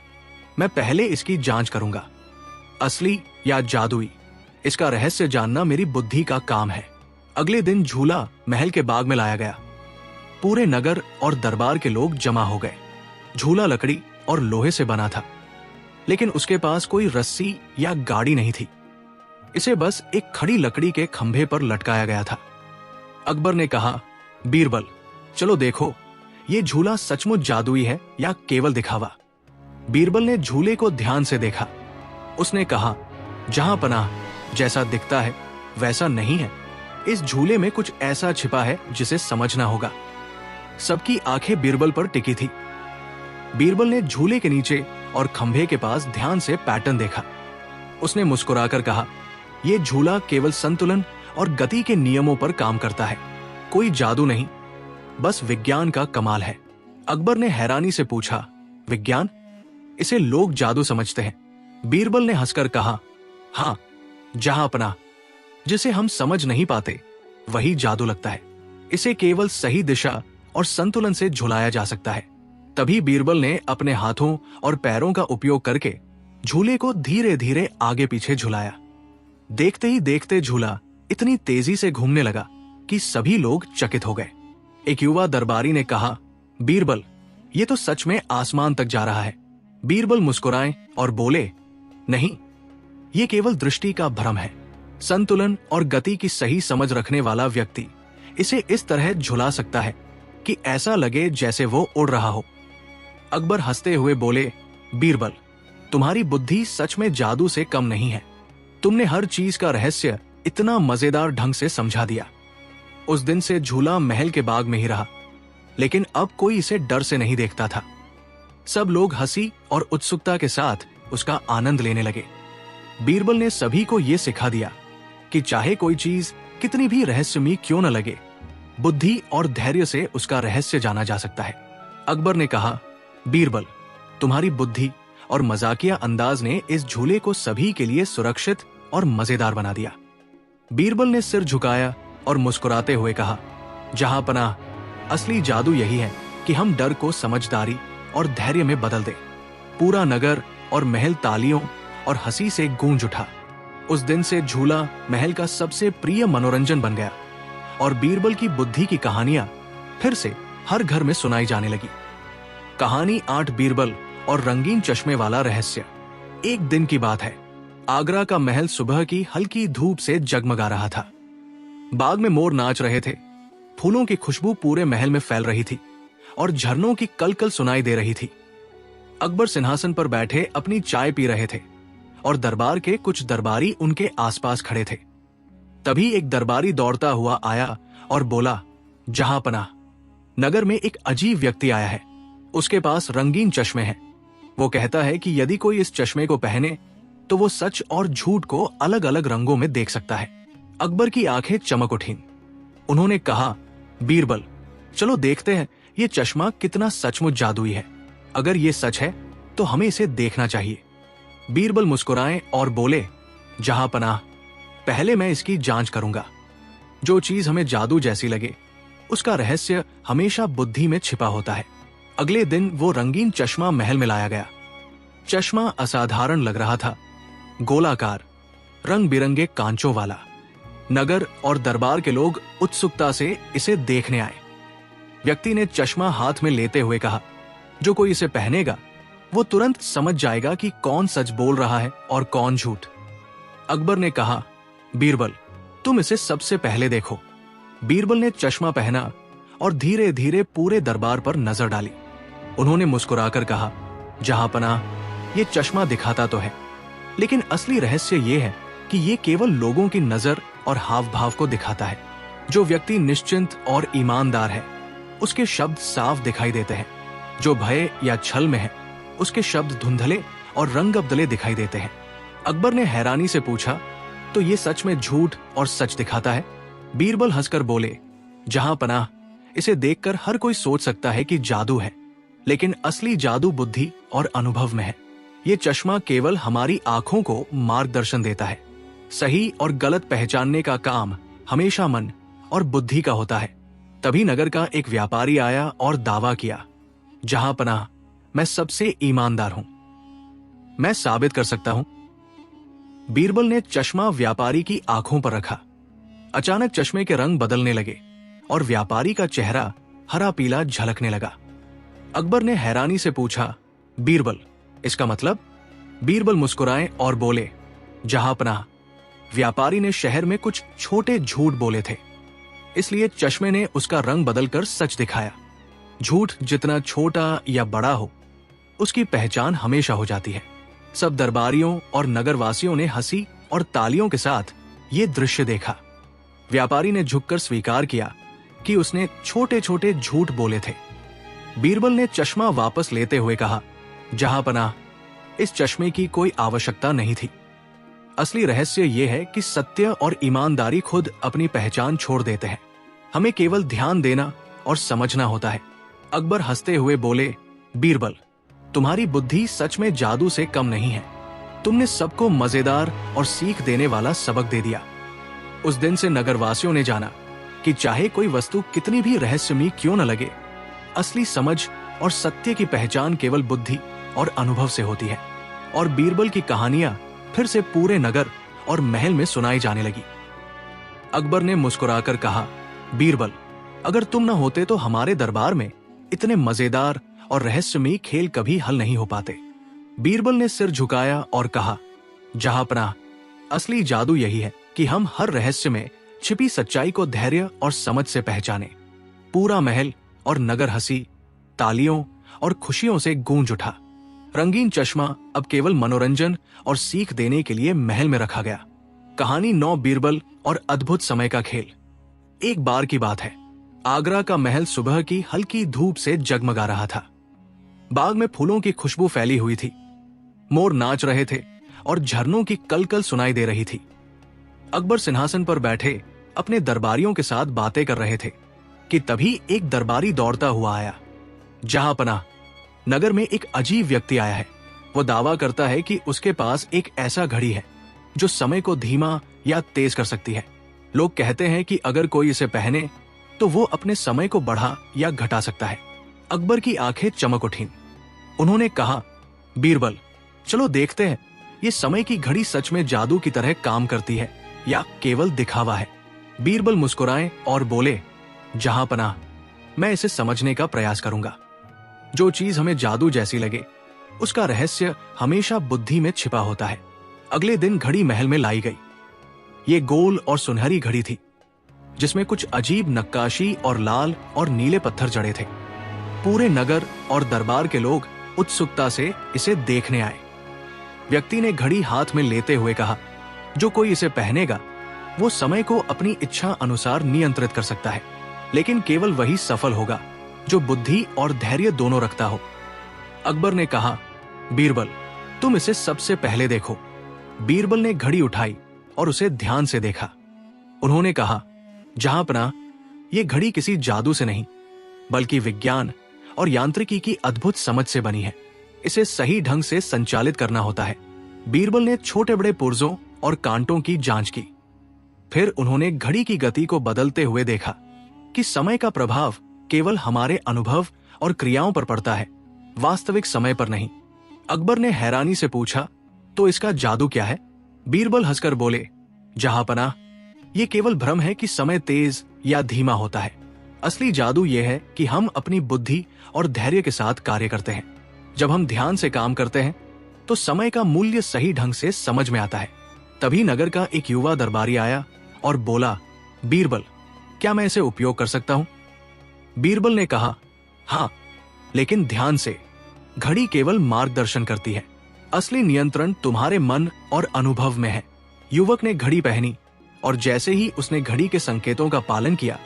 [SPEAKER 1] मैं पहले इसकी जांच करूंगा। असली या जादुई, इसका रहस्य जानना मेरी बुद्धि का काम है। अगले दिन झूला महल के बाग में लाया गया। पूरे नगर और दरबार के लोग जमा हो गए। झूला लकड़ी और लोहे से बना था, लेकिन उसके पास कोई रस्सी या गाड़ी नहीं थी। इसे बस एक खड़ी लकड़ी के खंभे पर लटकाया गया था। अकबर ने कहा, बीरबल, चलो देखो ये झूला सचमुच जादुई है या केवल दिखावा। बीरबल ने झूले को ध्यान से देखा। उसने कहा, जहांपनाह, जैसा दिखता है वैसा नहीं है। इस झूले में कुछ ऐसा छिपा है जिसे समझना होगा। सबकी आंखें बीरबल पर टिकी थी। बीरबल ने झूले के नीचे और खंभे के पास ध्यान से पैटर्न देखा। उसने मुस्कुराकर कहा, यह झूला केवल संतुलन और गति के नियमों पर काम करता है, कोई जादू नहीं, बस विज्ञान का कमाल है। अकबर ने हैरानी से पूछा, विज्ञान? इसे लोग जादू समझते हैं। बीरबल ने हंसकर कहा, हां, जहांपनाह, जिसे हम समझ नहीं पाते वही जादू लगता है। इसे केवल सही दिशा और संतुलन से झुलाया जा सकता है। तभी बीरबल ने अपने हाथों और पैरों का उपयोग करके झूले को धीरे धीरे आगे पीछे झुलाया। देखते ही देखते झूला इतनी तेजी से घूमने लगा कि सभी लोग चकित हो गए। एक युवा दरबारी ने कहा, बीरबल, ये तो सच में आसमान तक जा रहा है। बीरबल मुस्कुराए और बोले, नहीं, ये केवल दृष्टि का भ्रम है। संतुलन और गति की सही समझ रखने वाला व्यक्ति इसे इस तरह झुला सकता है कि ऐसा लगे जैसे वो उड़ रहा हो। अकबर हंसते हुए बोले, बीरबल, तुम्हारी बुद्धि सच में जादू से कम नहीं है। तुमने हर चीज का रहस्य इतना मजेदार ढंग से समझा दिया। उस दिन से झूला महल के बाग में ही रहा, लेकिन अब कोई इसे डर से नहीं देखता था। सब लोग हंसी और उत्सुकता के साथ उसका आनंद लेने लगे। बीरबल ने सभी को यह सिखा दिया कि चाहे कोई चीज कितनी भी रहस्यमयी क्यों न लगे, बुद्धि और धैर्य से उसका रहस्य जाना जा सकता है। अकबर ने कहा, बीरबल, तुम्हारी बुद्धि और मजाकिया अंदाज ने इस झूले को सभी के लिए सुरक्षित और मजेदार बना दिया। बीरबल ने सिर झुकाया और मुस्कुराते हुए कहा, जहां पनाह, असली जादू यही है कि हम डर को समझदारी और धैर्य में बदल दें। पूरा नगर और महल तालियों और हंसी से गूंज उठा। उस दिन से झूला महल का सबसे प्रिय मनोरंजन बन गया और बीरबल की बुद्धि की कहानियां फिर से हर घर में सुनाई जाने लगी। कहानी 8 बीरबल और रंगीन चश्मे वाला रहस्य। एक दिन की बात है। आगरा का महल सुबह की हल्की धूप से जगमगा रहा था। बाग में मोर नाच रहे थे, फूलों की खुशबू पूरे महल में फैल रही थी और झरनों की कलकल सुनाई दे रही थी। अकबर सिंहासन पर बैठे अपनी चाय पी रहे थे और दरबार के कुछ दरबारी उनके आसपास खड़े थे। तभी एक दरबारी दौड़ता हुआ आया और बोला, जहां पनाह, नगर में एक अजीब व्यक्ति आया है। उसके पास रंगीन चश्मे हैं। वो कहता है कि यदि कोई इस चश्मे को पहने तो वो सच और झूठ को अलग अलग रंगों में देख सकता है। अकबर की आंखें चमक उठीं। उन्होंने कहा, बीरबल, चलो देखते हैं ये चश्मा कितना सचमुच जादुई है। अगर ये सच है तो हमें इसे देखना चाहिए। बीरबल मुस्कुराए और बोले, जहां पनाह, पहले मैं इसकी जांच करूंगा। जो चीज हमें जादू जैसी लगे उसका रहस्य हमेशा बुद्धि में छिपा होता है। अगले दिन वो रंगीन चश्मा महल में लाया गया। चश्मा असाधारण लग रहा था, गोलाकार, रंग बिरंगे कांचों वाला। नगर और दरबार के लोग उत्सुकता से इसे देखने आए। व्यक्ति ने चश्मा हाथ में लेते हुए कहा, जो कोई इसे पहनेगा वो तुरंत समझ जाएगा कि कौन सच बोल रहा है और कौन झूठ। अकबर ने कहा, बीरबल, तुम इसे सबसे पहले देखो। बीरबल ने चश्मा पहना और धीरे धीरे पूरे दरबार पर नजर डाली। उन्होंने मुस्कुराकर कहा, जहां पनाह, ये चश्मा दिखाता तो है, लेकिन असली रहस्य ये है कि ये केवल लोगों की नजर और हाव भाव को दिखाता है। जो व्यक्ति निश्चिंत और ईमानदार है उसके शब्द साफ दिखाई देते हैं। जो भय या छल में है उसके शब्द धुंधले और रंगअबदले दिखाई देते हैं। अकबर ने हैरानी से पूछा, तो ये सच में झूठ और सच दिखाता है? बीरबल हंसकर बोले, जहां पनाह, इसे देखकर हर कोई सोच सकता है कि जादू है, लेकिन असली जादू बुद्धि और अनुभव में है। ये चश्मा केवल हमारी आंखों को मार्गदर्शन देता है। सही और गलत पहचानने का काम हमेशा मन और बुद्धि का होता है। तभी नगर का एक व्यापारी आया और दावा किया, जहां पनाह, मैं सबसे ईमानदार हूं। मैं साबित कर सकता हूं। बीरबल ने चश्मा व्यापारी की आंखों पर रखा। अचानक चश्मे के रंग बदलने लगे और व्यापारी का चेहरा हरा पीला झलकने लगा। अकबर ने हैरानी से पूछा, बीरबल, इसका मतलब? बीरबल मुस्कुराए और बोले, जहां पनाह, व्यापारी ने शहर में कुछ छोटे झूठ बोले थे, इसलिए चश्मे ने उसका रंग बदलकर सच दिखाया। झूठ जितना छोटा या बड़ा हो, उसकी पहचान हमेशा हो जाती है। सब दरबारियों और नगरवासियों ने हंसी और तालियों के साथ ये दृश्य देखा। व्यापारी ने झुककर स्वीकार किया कि उसने छोटे छोटे झूठ बोले थे। बीरबल ने चश्मा वापस लेते हुए कहा, जहां पनाह, इस चश्मे की कोई आवश्यकता नहीं थी। असली रहस्य यह है कि सत्य और ईमानदारी खुद अपनी पहचान छोड़ देते हैं। हमें केवल ध्यान देना और समझना होता है। अकबर हंसते हुए बोले, बीरबल, तुम्हारी बुद्धि सच में जादू से कम नहीं है। तुमने सबको मजेदार और सीख देने वाला सबक दे दिया। उस दिन से नगरवासियों ने जाना कि चाहे कोई वस्तु कितनी भी रहस्यमयी क्यों न लगे, असली समझ और सत्य की पहचान केवल बुद्धि और अनुभव से होती है। और बीरबल की कहानियां फिर से पूरे नगर और महल में सुनाई जाने लगी। अकबर ने मुस्कुराकर कहा, बीरबल, अगर तुम न होते तो हमारे दरबार में इतने मजेदार और रहस्यमयी खेल कभी हल नहीं हो पाते। बीरबल ने सिर झुकाया और कहा, जहां पनाह, असली जादू यही है कि हम हर रहस्य में छिपी सच्चाई को धैर्य और समझ से पहचाने। पूरा महल और नगर हंसी, तालियों और खुशियों से गूंज उठा। रंगीन चश्मा अब केवल मनोरंजन और सीख देने के लिए महल में रखा गया। कहानी 9 बीरबल और अद्भुत समय का खेल। एक बार की बात है, आगरा का महल सुबह की हल्की धूप से जगमगा रहा था। बाग में फूलों की खुशबू फैली हुई थी, मोर नाच रहे थे और झरनों की कलकल सुनाई दे रही थी। अकबर सिंहासन पर बैठे अपने दरबारियों के साथ बातें कर रहे थे कि तभी एक दरबारी दौड़ता हुआ आया। जहांपनाह, नगर में एक अजीब व्यक्ति आया है। वो दावा करता है कि उसके पास एक ऐसा घड़ी है जो समय को धीमा या तेज कर सकती है। लोग कहते हैं कि अगर कोई इसे पहने तो वो अपने समय को बढ़ा या घटा सकता है। अकबर की आंखें चमक उठीं। उन्होंने कहा, बीरबल, चलो देखते हैं ये समय की घड़ी सच में जादू की तरह काम करती है या केवल दिखावा है। बीरबल मुस्कुराए और बोले, जहांपनाह, मैं इसे समझने का प्रयास करूंगा। जो चीज हमें जादू जैसी लगे उसका रहस्य हमेशा बुद्धि में छिपा होता है। अगले दिन घड़ी महल में लाई गई। ये गोल और सुनहरी घड़ी थी जिसमें कुछ अजीब नक्काशी और लाल और नीले पत्थर जड़े थे। पूरे नगर और दरबार के लोग उत्सुकता से इसे देखने आए। व्यक्ति ने घड़ी हाथ में लेते हुए कहा, जो कोई इसे पहनेगा वो समय को अपनी इच्छा अनुसार नियंत्रित कर सकता है, लेकिन केवल वही सफल होगा जो बुद्धि और धैर्य दोनों रखता हो। अकबर ने कहा, बीरबल, तुम इसे सबसे पहले देखो। बीरबल ने घड़ी उठाई और उसे ध्यान से देखा। उन्होंने कहा, जहांपनाह, ये घड़ी किसी जादू से नहीं बल्कि विज्ञान और यांत्रिकी की अद्भुत समझ से बनी है। इसे सही ढंग से संचालित करना होता है। बीरबल ने छोटे बड़े पुर्जों और कांटों की जांच की। फिर उन्होंने घड़ी की गति को बदलते हुए देखा कि समय का प्रभाव केवल हमारे अनुभव और क्रियाओं पर पड़ता है, वास्तविक समय पर नहीं। अकबर ने हैरानी से पूछा, तो इसका जादू क्या है? बीरबल हंसकर बोले, जहांपनाह, ये केवल भ्रम है कि समय तेज या धीमा होता है। असली जादू यह है कि हम अपनी बुद्धि और धैर्य के साथ कार्य करते हैं। जब हम ध्यान से काम करते हैं तो समय का मूल्य सही ढंग से समझ में आता है। तभी नगर का एक युवा दरबारी आया और बोला, बीरबल, क्या मैं इसे उपयोग कर सकता हूं? बीरबल ने कहा, हाँ, लेकिन ध्यान से। घड़ी केवल मार्गदर्शन करती है, असली नियंत्रण तुम्हारे मन और अनुभव में है। युवक ने घड़ी पहनी और जैसे ही उसने घड़ी के संकेतों का पालन किया,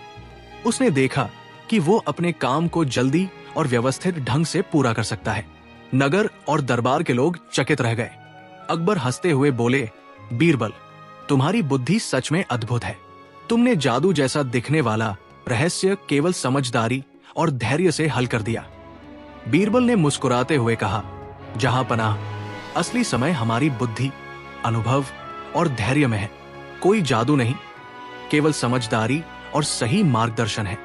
[SPEAKER 1] उसने देखा कि वो अपने काम को जल्दी और व्यवस्थित ढंग से पूरा कर सकता है। नगर और दरबार के लोग चकित रह गए। अकबर हंसते हुए बोले, बीरबल, तुम्हारी बुद्धि सच में अद्भुत है। तुमने जादू जैसा दिखने वाला रहस्य केवल समझदारी और धैर्य से हल कर दिया। बीरबल ने मुस्कुराते हुए कहा, जहांपनाह, असली समय हमारी बुद्धि, अनुभव और धैर्य में है। कोई जादू नहीं, केवल समझदारी और सही मार्गदर्शन है।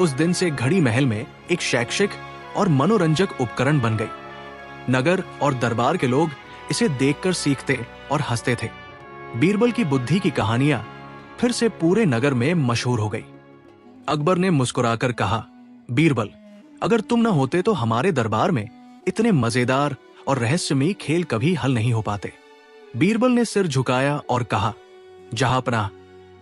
[SPEAKER 1] उस दिन से घड़ी महल में एक शैक्षिक और मनोरंजक उपकरण बन गई। नगर और दरबार के लोग इसे देखकर सीखते और हंसते थे। बीरबल की बुद्धि की कहानियां फिर से पूरे नगर में मशहूर हो गई। अकबर ने मुस्कुराकर कहा, बीरबल, अगर तुम न होते तो हमारे दरबार में इतने मजेदार और रहस्यमयी खेल कभी हल नहीं हो पाते। बीरबल ने सिर झुकाया और कहा, जहांपनाह,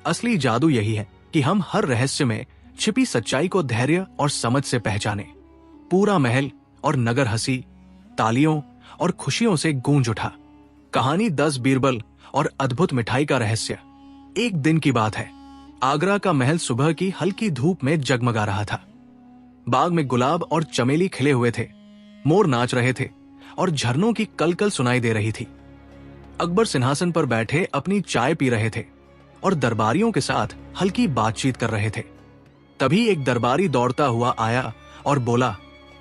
[SPEAKER 1] असली जादू यही है कि हम हर रहस्य में छिपी सच्चाई को धैर्य और समझ से पहचाने। पूरा महल और नगर हंसी, तालियों और खुशियों से गूंज उठा। कहानी 10 बीरबल और अद्भुत मिठाई का रहस्य। एक दिन की बात है, आगरा का महल सुबह की हल्की धूप में जगमगा रहा था। बाग में गुलाब और चमेली खिले हुए थे, मोर नाच रहे थे और झरनों की कलकल सुनाई दे रही थी। अकबर सिंहासन पर बैठे अपनी चाय पी रहे थे और दरबारियों के साथ हल्की बातचीत कर रहे थे। तभी एक दरबारी दौड़ता हुआ आया और बोला,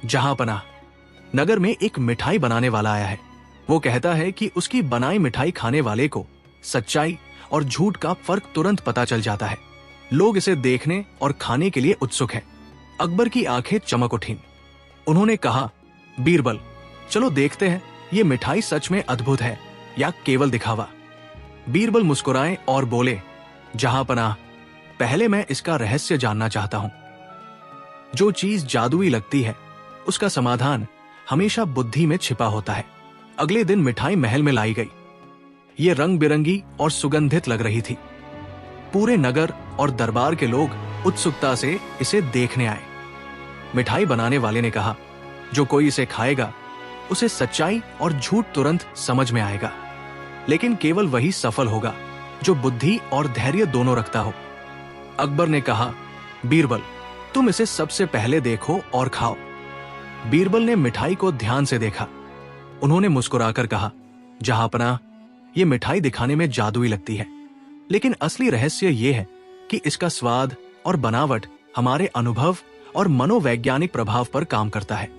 [SPEAKER 1] जहांपनाह, नगर में एक मिठाई बनाने वाला आया है। वो कहता है कि उसकी बनाई मिठाई खाने वाले को सच्चाई और झूठ का फर्क तुरंत पता चल जाता है। लोग इसे देखने और खाने के लिए उत्सुक हैं। अकबर की आंखें चमक उठीं। उन्होंने कहा, बीरबल, चलो देखते हैं ये मिठाई सच में अद्भुत है या केवल दिखावा। बीरबल मुस्कुराए और बोले, जहांपनाह, पहले मैं इसका रहस्य जानना चाहता हूं। जो चीज जादुई लगती है उसका समाधान हमेशा बुद्धि में छिपा होता है। अगले दिन मिठाई महल में लाई गई। ये रंग बिरंगी और सुगंधित लग रही थी। पूरे नगर और दरबार के लोग उत्सुकता से इसे देखने आए। मिठाई बनाने वाले ने कहा, जो कोई इसे खाएगा उसे सच्चाई और झूठ तुरंत समझ में आएगा, लेकिन केवल वही सफल होगा जो बुद्धि और धैर्य दोनों रखता हो। अकबर ने कहा, बीरबल, तुम इसे सबसे पहले देखो और खाओ। बीरबल ने मिठाई को ध्यान से देखा। उन्होंने मुस्कुराकर कहा, जहांपनाह, ये मिठाई दिखाने में जादुई लगती है, लेकिन असली रहस्य ये है कि इसका स्वाद और बनावट हमारे अनुभव और मनोवैज्ञानिक प्रभाव पर काम करता है।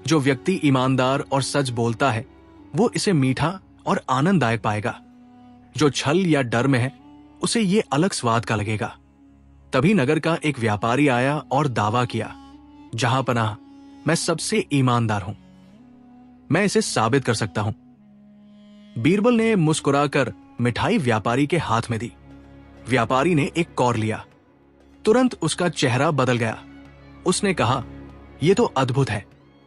[SPEAKER 1] जो व्यक्ति ईमानदार और सच बोलता है वो इसे मीठा और आनंददायक पाएगा। जो छल या डर में है उसे ये अलग स्वाद का लगेगा। तभी नगर का एक व्यापारी आया और दावा किया, जहांपनाह, मैं सबसे ईमानदार हूं, मैं इसे साबित कर सकता हूं। बीरबल ने मुस्कुराकर मिठाई व्यापारी के हाथ में दी। व्यापारी ने एक कौर लिया। तुरंत उसका चेहरा बदल गया। उसने कहा, यह तो अद्भुत है,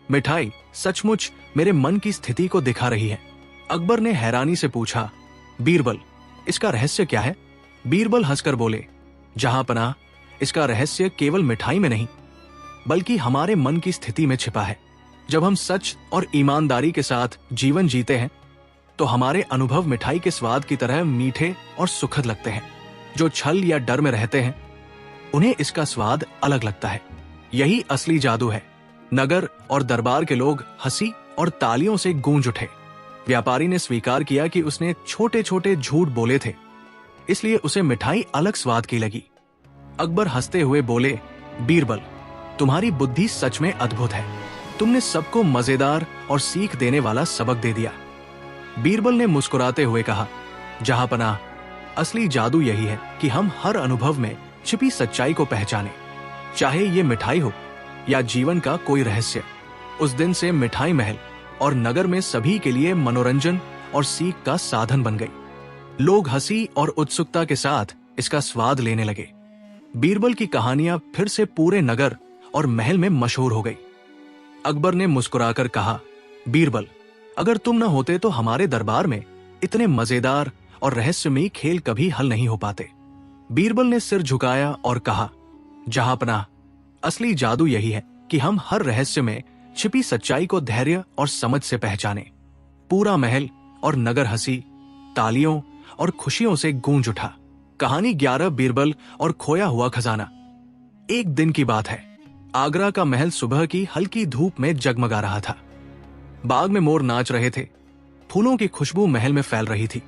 [SPEAKER 1] मिठाई सचमुच मेरे मन की स्थिति को दिखा रही है। अकबर ने हैरानी से पूछा, बीरबल, इसका रहस्य क्या है? बीरबल हंसकर बोले, जहांपनाह, इसका रहस्य केवल मिठाई में नहीं बल्कि हमारे मन की स्थिति में छिपा है। जब हम सच और ईमानदारी के साथ जीवन जीते हैं तो हमारे अनुभव मिठाई के स्वाद की तरह मीठे और सुखद लगते हैं। जो छल या डर में रहते हैं उन्हें इसका स्वाद अलग लगता है। यही असली जादू है। नगर और दरबार के लोग हंसी और तालियों से गूंज उठे। व्यापारी ने स्वीकार किया कि उसने छोटे छोटे झूठ बोले थे, इसलिए उसे मिठाई अलग स्वाद की लगी। अकबर हंसते हुए बोले, बीरबल, तुम्हारी बुद्धि सच में अद्भुत है। तुमने सबको मजेदार और सीख देने वाला सबक दे दिया। बीरबल ने मुस्कुराते हुए कहा, जहांपनाह, असली जादू यही है कि हम हर अनुभव में छिपी सच्चाई को पहचाने, चाहे ये मिठाई हो या जीवन का कोई रहस्य। उस दिन से मिठाई महल और नगर में सभी के लिए मनोरंजन और सीख का साधन बन गई। लोग हंसी और उत्सुकता के साथ इसका स्वाद लेने लगे। बीरबल की कहानियां फिर से पूरे नगर और महल में मशहूर हो गई। अकबर ने मुस्कुराकर कहा, बीरबल, अगर तुम न होते तो हमारे दरबार में इतने मजेदार और रहस्यमयी खेल कभी हल नहीं हो पाते। बीरबल ने सिर झुकाया और कहा, जहांपनाह, असली जादू यही है कि हम हर रहस्य में छिपी सच्चाई को धैर्य और समझ से पहचाने। पूरा महल और नगर हंसी, तालियों और खुशियों से गूंज उठा। कहानी 11, बीरबल और खोया हुआ खजाना। एक दिन की बात है। आगरा का महल सुबह की हल्की धूप में जगमगा रहा था। बाग में मोर नाच रहे थे। फूलों की खुशबू महल में फैल रही थी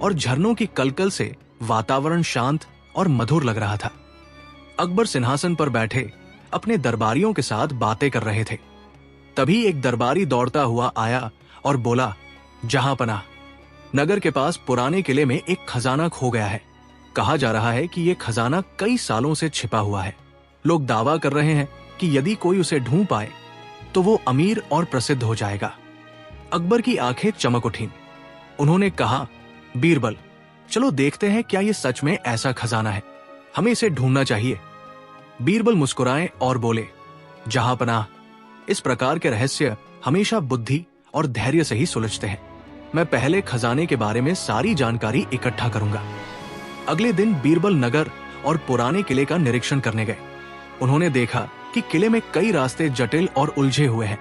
[SPEAKER 1] और झरनों की कलकल से वातावरण शांत और मधुर लग रहा था। अकबर सिंहासन पर बैठे अपने दरबारियों के साथ बातें कर रहे थे। तभी एक दरबारी दौड़ता हुआ आया और बोला, जहांपनाह, नगर के पास पुराने किले में एक खजाना खो गया है। कहा जा रहा है कि यह खजाना कई सालों से छिपा हुआ है। लोग दावा कर रहे हैं कि यदि कोई उसे ढूंढ पाए तो वो अमीर और प्रसिद्ध हो जाएगा। अकबर की आंखें चमक उठीं। उन्होंने कहा, बीरबल, चलो देखते हैं क्या ये सच में ऐसा खजाना है। हमें इसे ढूंढना चाहिए। बीरबल मुस्कुराए और बोले, जहांपनाह, इस प्रकार के रहस्य हमेशा बुद्धि और धैर्य से ही सुलझते हैं। मैं पहले खजाने के बारे में सारी जानकारी इकट्ठा करूंगा। अगले दिन बीरबल नगर और पुराने किले का निरीक्षण करने गए। उन्होंने देखा कि किले में कई रास्ते जटिल और उलझे हुए हैं।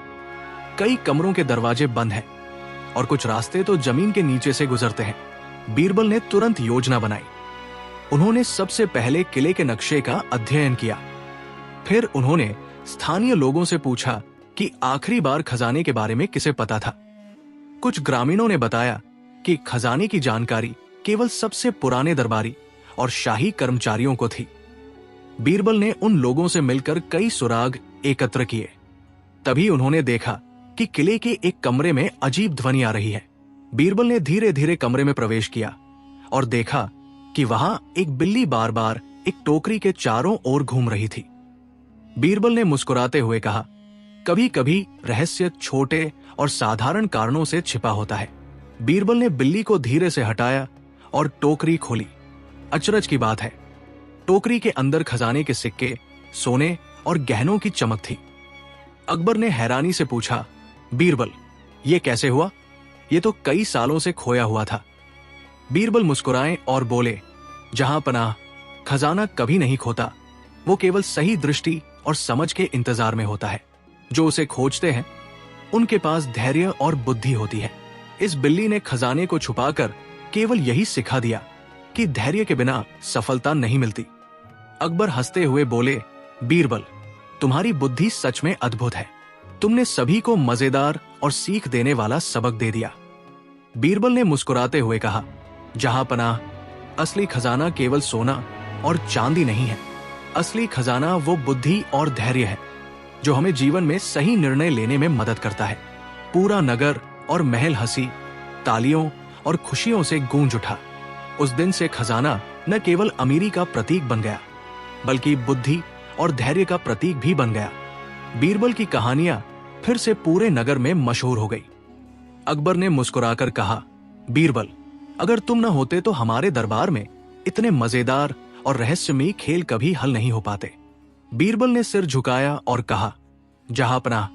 [SPEAKER 1] कई कमरों के दरवाजे बंद हैं और कुछ रास्ते तो जमीन के नीचे से गुजरते हैं। बीरबल ने तुरंत योजना बनाई। उन्होंने सबसे पहले किले के नक्शे का अध्ययन किया। फिर उन्होंने स्थानीय लोगों से पूछा कि आखिरी बार खजाने के बारे में किसे पता था। कुछ ग्रामीणों ने बताया कि खजाने की जानकारी केवल सबसे पुराने दरबारी और शाही कर्मचारियों को थी। बीरबल ने उन लोगों से मिलकर कई सुराग एकत्र किए। तभी उन्होंने देखा कि किले के एक कमरे में अजीब ध्वनि आ रही है। बीरबल ने धीरे धीरे कमरे में प्रवेश किया और देखा कि वहां एक बिल्ली बार बार एक टोकरी के चारों ओर घूम रही थी। बीरबल ने मुस्कुराते हुए कहा, कभी कभी रहस्य छोटे और साधारण कारणों से छिपा होता है। बीरबल ने बिल्ली को धीरे से हटाया और टोकरी खोली। अचरज की बात है, टोकरी के अंदर खजाने के सिक्के, सोने और गहनों की चमक थी। अकबर ने हैरानी से पूछा, बीरबल, ये कैसे हुआ? ये तो कई सालों से खोया हुआ था। बीरबल मुस्कुराए और बोले, जहांपनाह, खजाना कभी नहीं खोता। वो केवल सही दृष्टि और समझ के इंतजार में होता है। जो उसे खोजते हैं उनके पास धैर्य और बुद्धि होती है। इस बिल्ली ने खजाने को छुपाकर केवल यही सिखा दिया कि धैर्य के बिना सफलता नहीं मिलती। अकबर हंसते हुए बोले, बीरबल, तुम्हारी बुद्धि सच में अद्भुत है। तुमने सभी को मजेदार और सीख देने वाला सबक दे दिया। बीरबल ने मुस्कुराते हुए कहा, जहांपनाह, असली खजाना केवल सोना और चांदी नहीं है। असली खजाना वो बुद्धि और धैर्य है जो हमें जीवन में सही निर्णय लेने में मदद करता है। पूरा नगर और महल हंसी, तालियों और खुशियों से गूंज उठा। उस दिन से खजाना न केवल अमीरी का प्रतीक बन गया, बल्कि बुद्धि और धैर्य का प्रतीक भी बन गया। बीरबल की कहानियां फिर से पूरे नगर में मशहूर हो गई। अकबर ने मुस्कुराकर कहा, बीरबल, अगर तुम न होते तो हमारे दरबार में इतने मजेदार और रहस्यमयी खेल कभी हल नहीं हो पाते। बीरबल ने सिर झुकाया और कहा, जहांपनाह,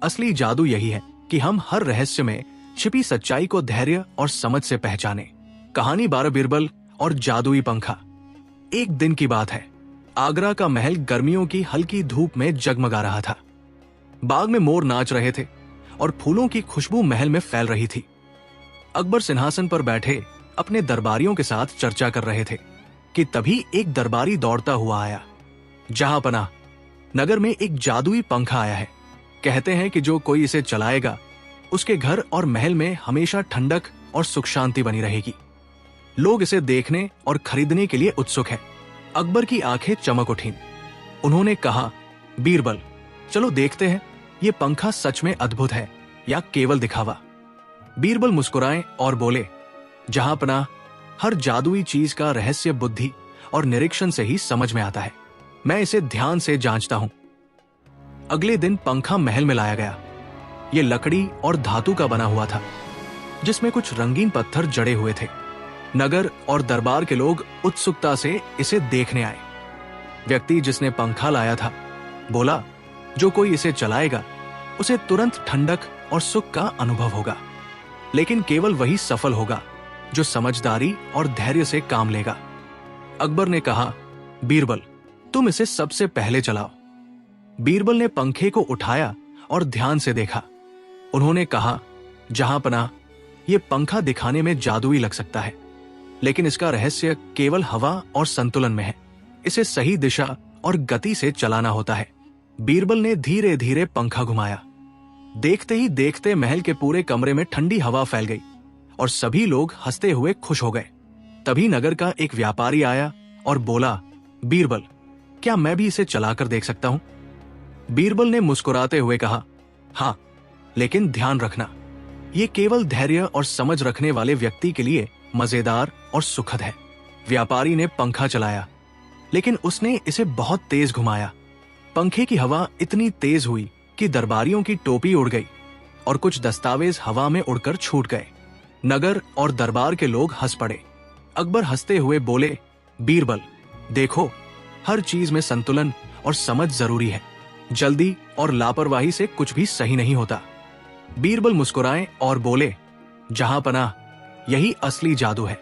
[SPEAKER 1] असली जादू यही है कि हम हर रहस्य में छिपी सच्चाई को धैर्य और समझ से पहचाने। कहानी 12 बीरबल और जादुई पंखा। एक दिन की बात है। आगरा का महल गर्मियों की हल्की धूप में जगमगा रहा था। बाग में मोर नाच रहे थे और फूलों की खुशबू महल में फैल रही थी। अकबर सिंहासन पर बैठे अपने दरबारियों के साथ चर्चा कर रहे थे कि तभी एक दरबारी दौड़ता हुआ आया। जहांपनाह, नगर में एक जादुई पंखा आया है। कहते हैं कि जो कोई इसे चलाएगा उसके घर और महल में हमेशा ठंडक और सुख शांति बनी रहेगी। लोग इसे देखने और खरीदने के लिए उत्सुक हैं। अकबर की आंखें चमक उठीं। उन्होंने कहा, बीरबल, चलो देखते हैं ये पंखा सच में अद्भुत है या केवल दिखावा। बीरबल मुस्कुराए और बोले, जहांपनाह, हर जादुई चीज का रहस्य बुद्धि और निरीक्षण से ही समझ में आता है। मैं इसे ध्यान से जांचता हूं। अगले दिन पंखा महल में लाया गया। यह लकड़ी और धातु का बना हुआ था, जिसमें कुछ रंगीन पत्थर जड़े हुए थे। नगर और दरबार के लोग उत्सुकता से इसे देखने आए। व्यक्ति जिसने पंखा लाया था बोला, जो कोई इसे चलाएगा उसे तुरंत ठंडक और सुख का अनुभव होगा, लेकिन केवल वही सफल होगा जो समझदारी और धैर्य से काम लेगा। अकबर ने कहा, बीरबल, तुम इसे सबसे पहले चलाओ। बीरबल ने पंखे को उठाया और ध्यान से देखा। उन्होंने कहा, जहांपनाह, यह पंखा दिखाने में जादुई लग सकता है, लेकिन इसका रहस्य केवल हवा और संतुलन में है। इसे सही दिशा और गति से चलाना होता है। बीरबल ने धीरे धीरे पंखा घुमाया। देखते ही देखते महल के पूरे कमरे में ठंडी हवा फैल गई और सभी लोग हंसते हुए खुश हो गए। तभी नगर का एक व्यापारी आया और बोला, बीरबल, क्या मैं भी इसे चलाकर देख सकता हूं? बीरबल ने मुस्कुराते हुए कहा, हाँ, लेकिन ध्यान रखना, यह केवल धैर्य और समझ रखने वाले व्यक्ति के लिए मजेदार और सुखद है। व्यापारी ने पंखा चलाया, लेकिन उसने इसे बहुत तेज घुमाया। पंखे की हवा इतनी तेज हुई कि दरबारियों की टोपी उड़ गई और कुछ दस्तावेज हवा में उड़कर छूट गए। नगर और दरबार के लोग हंस पड़े। अकबर हंसते हुए बोले, बीरबल, देखो, हर चीज में संतुलन और समझ जरूरी है। जल्दी और लापरवाही से कुछ भी सही नहीं होता। बीरबल मुस्कुराए और बोले, जहांपनाह, यही असली जादू है।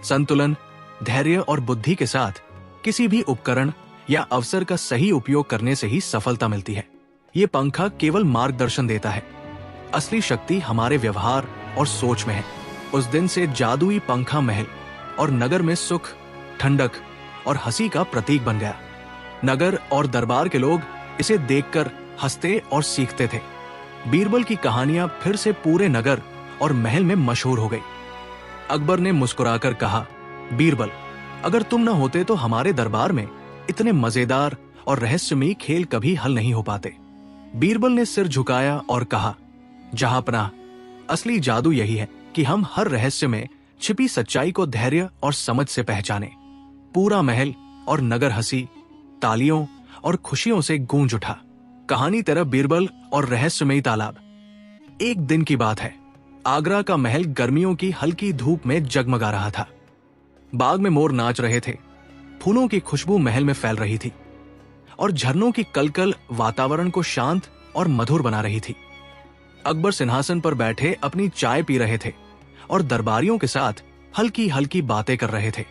[SPEAKER 1] संतुलन, धैर्य और बुद्धि के साथ किसी भी उपकरण या अवसर का सही उपयोग करने से ही सफलता मिलती है। ये पंखा केवल मार्गदर्शन देता है। असली शक्ति हमारे व्यवहार और सोच में है। उस दिन से जादुई पंखा महल और नगर में सुख, ठंडक और हंसी का प्रतीक बन गया। नगर और दरबार के लोग इसे देखकर हंसते और सीखते थे। बीरबल की कहानियां फिर से पूरे नगर और महल में मशहूर हो गई। अकबर ने मुस्कुराकर कहा, बीरबल, अगर तुम न होते तो हमारे दरबार में इतने मजेदार और रहस्यमयी खेल कभी हल नहीं हो पाते। बीरबल ने सिर झुकाया और कहा, जहांपनाह, असली जादू यही है कि हम हर रहस्य में छिपी सच्चाई को धैर्य और समझ से पहचाने। पूरा महल और नगर हंसी, तालियों और खुशियों से गूंज उठा। कहानी तरह बीरबल और रहस्यमयी तालाब। एक दिन की बात है। आगरा का महल गर्मियों की हल्की धूप में जगमगा रहा था। बाग में मोर नाच रहे थे। फूलों की खुशबू महल में फैल रही थी और झरनों की कलकल वातावरण को शांत और मधुर बना रही थी। अकबर सिंहासन पर बैठे अपनी चाय पी रहे थे और दरबारियों के साथ हल्की हल्की बातें कर रहे थे।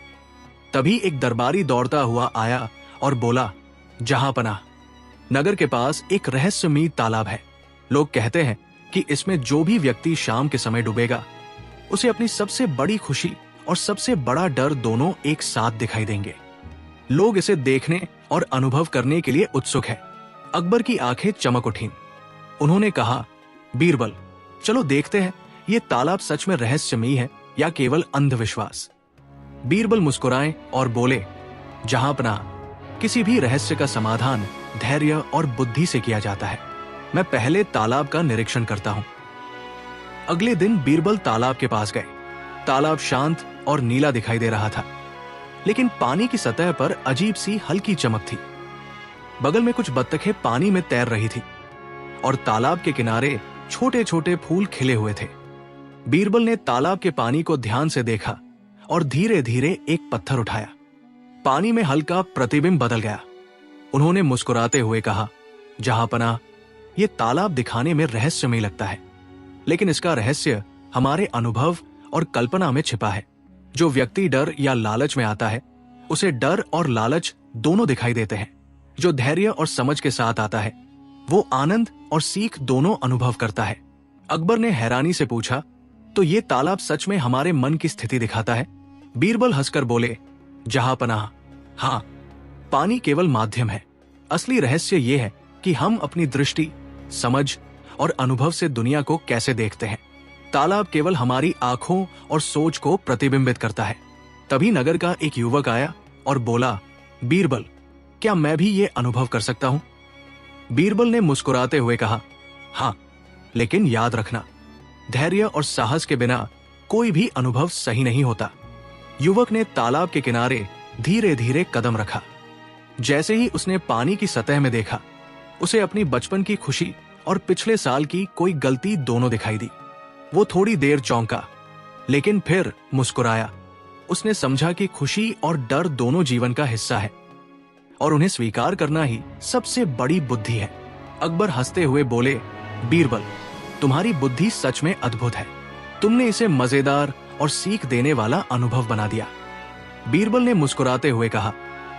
[SPEAKER 1] तभी एक दरबारी दौड़ता हुआ आया और बोला, जहांपनाह, नगर के पास एक रहस्यमयी तालाब है। लोग कहते हैं कि इसमें जो भी व्यक्ति शाम के समय डूबेगा उसे अपनी सबसे बड़ी खुशी और सबसे बड़ा डर दोनों एक साथ दिखाई देंगे। लोग इसे देखने और अनुभव करने के लिए उत्सुक हैं। अकबर की आंखें चमक उठीं। उन्होंने कहा, बीरबल, चलो देखते हैं ये तालाब सच में रहस्यमयी है या केवल अंधविश्वास। बीरबल मुस्कुराए और बोले, जहांपनाह, किसी भी रहस्य का समाधान धैर्य और बुद्धि से किया जाता है। मैं पहले तालाब का निरीक्षण करता हूं। अगले दिन बीरबल तालाब के पास गए। तालाब शांत और नीला दिखाई दे रहा था, लेकिन पानी की सतह पर अजीब सी हल्की चमक थी। बगल में कुछ बत्तखें पानी में तैर रही थी और तालाब के किनारे छोटे छोटे फूल खिले हुए थे। बीरबल ने तालाब के पानी को ध्यान से देखा और धीरे धीरे एक पत्थर उठाया। पानी में हल्का प्रतिबिंब बदल गया। उन्होंने मुस्कुराते हुए कहा, जहांपनाह, यह तालाब दिखाने में रहस्यमय लगता है, लेकिन इसका रहस्य हमारे अनुभव और कल्पना में छिपा है। जो व्यक्ति डर या लालच में आता है, उसे डर और लालच दोनों दिखाई देते हैं। जो धैर्य और समझ के साथ आता है, वो आनंद और सीख दोनों अनुभव करता है। अकबर ने हैरानी से पूछा, तो ये तालाब सच में हमारे मन की स्थिति दिखाता है? बीरबल हंसकर बोले, जहांपनाह, हां, पानी केवल माध्यम है। असली रहस्य यह है कि हम अपनी दृष्टि, समझ और अनुभव से दुनिया को कैसे देखते हैं। तालाब केवल हमारी आंखों और सोच को प्रतिबिंबित करता है। तभी नगर का एक युवक आया और बोला, बीरबल, क्या मैं भी ये अनुभव कर सकता हूं? बीरबल ने मुस्कुराते हुए कहा, हां, लेकिन याद रखना, धैर्य और साहस के बिना कोई भी अनुभव सही नहीं होता। युवक ने तालाब के किनारे धीरे धीरे कदम रखा। जैसे ही उसने पानी की सतह में देखा, उसे अपनी बचपन की खुशी और पिछले साल की कोई गलती दोनों दिखाई दी। वो थोड़ी देर चौंका, लेकिन फिर मुस्कुराया। उसने समझा कि खुशी और डर दोनों जीवन का हिस्सा है और उन्हें स्वीकार करना ही सबसे बड़ी बुद्धि है। अकबर हंसते हुए बोले, बीरबल, तुम्हारी बुद्धि सच में अद्भुत है। तुमने इसे मजेदार और सीख देने वाला अनुभव बना दिया। बीरबल ने मुस्कुराते हुए कहा,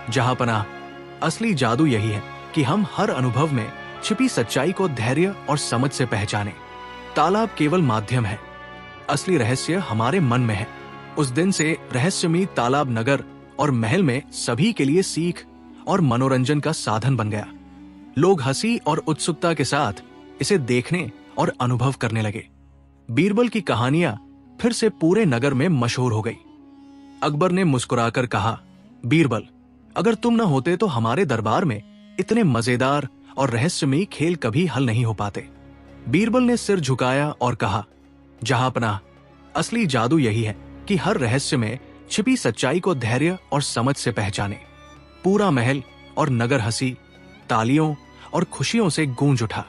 [SPEAKER 1] जहांपनाह, असली जादू यही है कि हम हर अनुभव में छिपी सच्चाई को धैर्य और समझ से पहचानें। तालाब केवल माध्यम है, असली रहस्य हमारे मन में है। उस दिन से रहस्यमयी तालाब नगर और महल में सभी के लिए सीख और मनोरंजन का साधन बन गया। लोग हंसी और उत्सुकता के साथ इसे देखने और अनुभव करने लगे। बीरबल की कहानियां फिर से पूरे नगर में मशहूर हो गई। अकबर ने मुस्कुराकर कहा, बीरबल, अगर तुम न होते तो हमारे दरबार में इतने मजेदार और रहस्यमयी खेल कभी हल नहीं हो पाते। बीरबल ने सिर झुकाया और कहा, जहांपनाह, असली जादू यही है कि हर रहस्य में छिपी सच्चाई को धैर्य और समझ से पहचाने। पूरा महल और नगर हंसी, तालियों और खुशियों से गूंज उठा।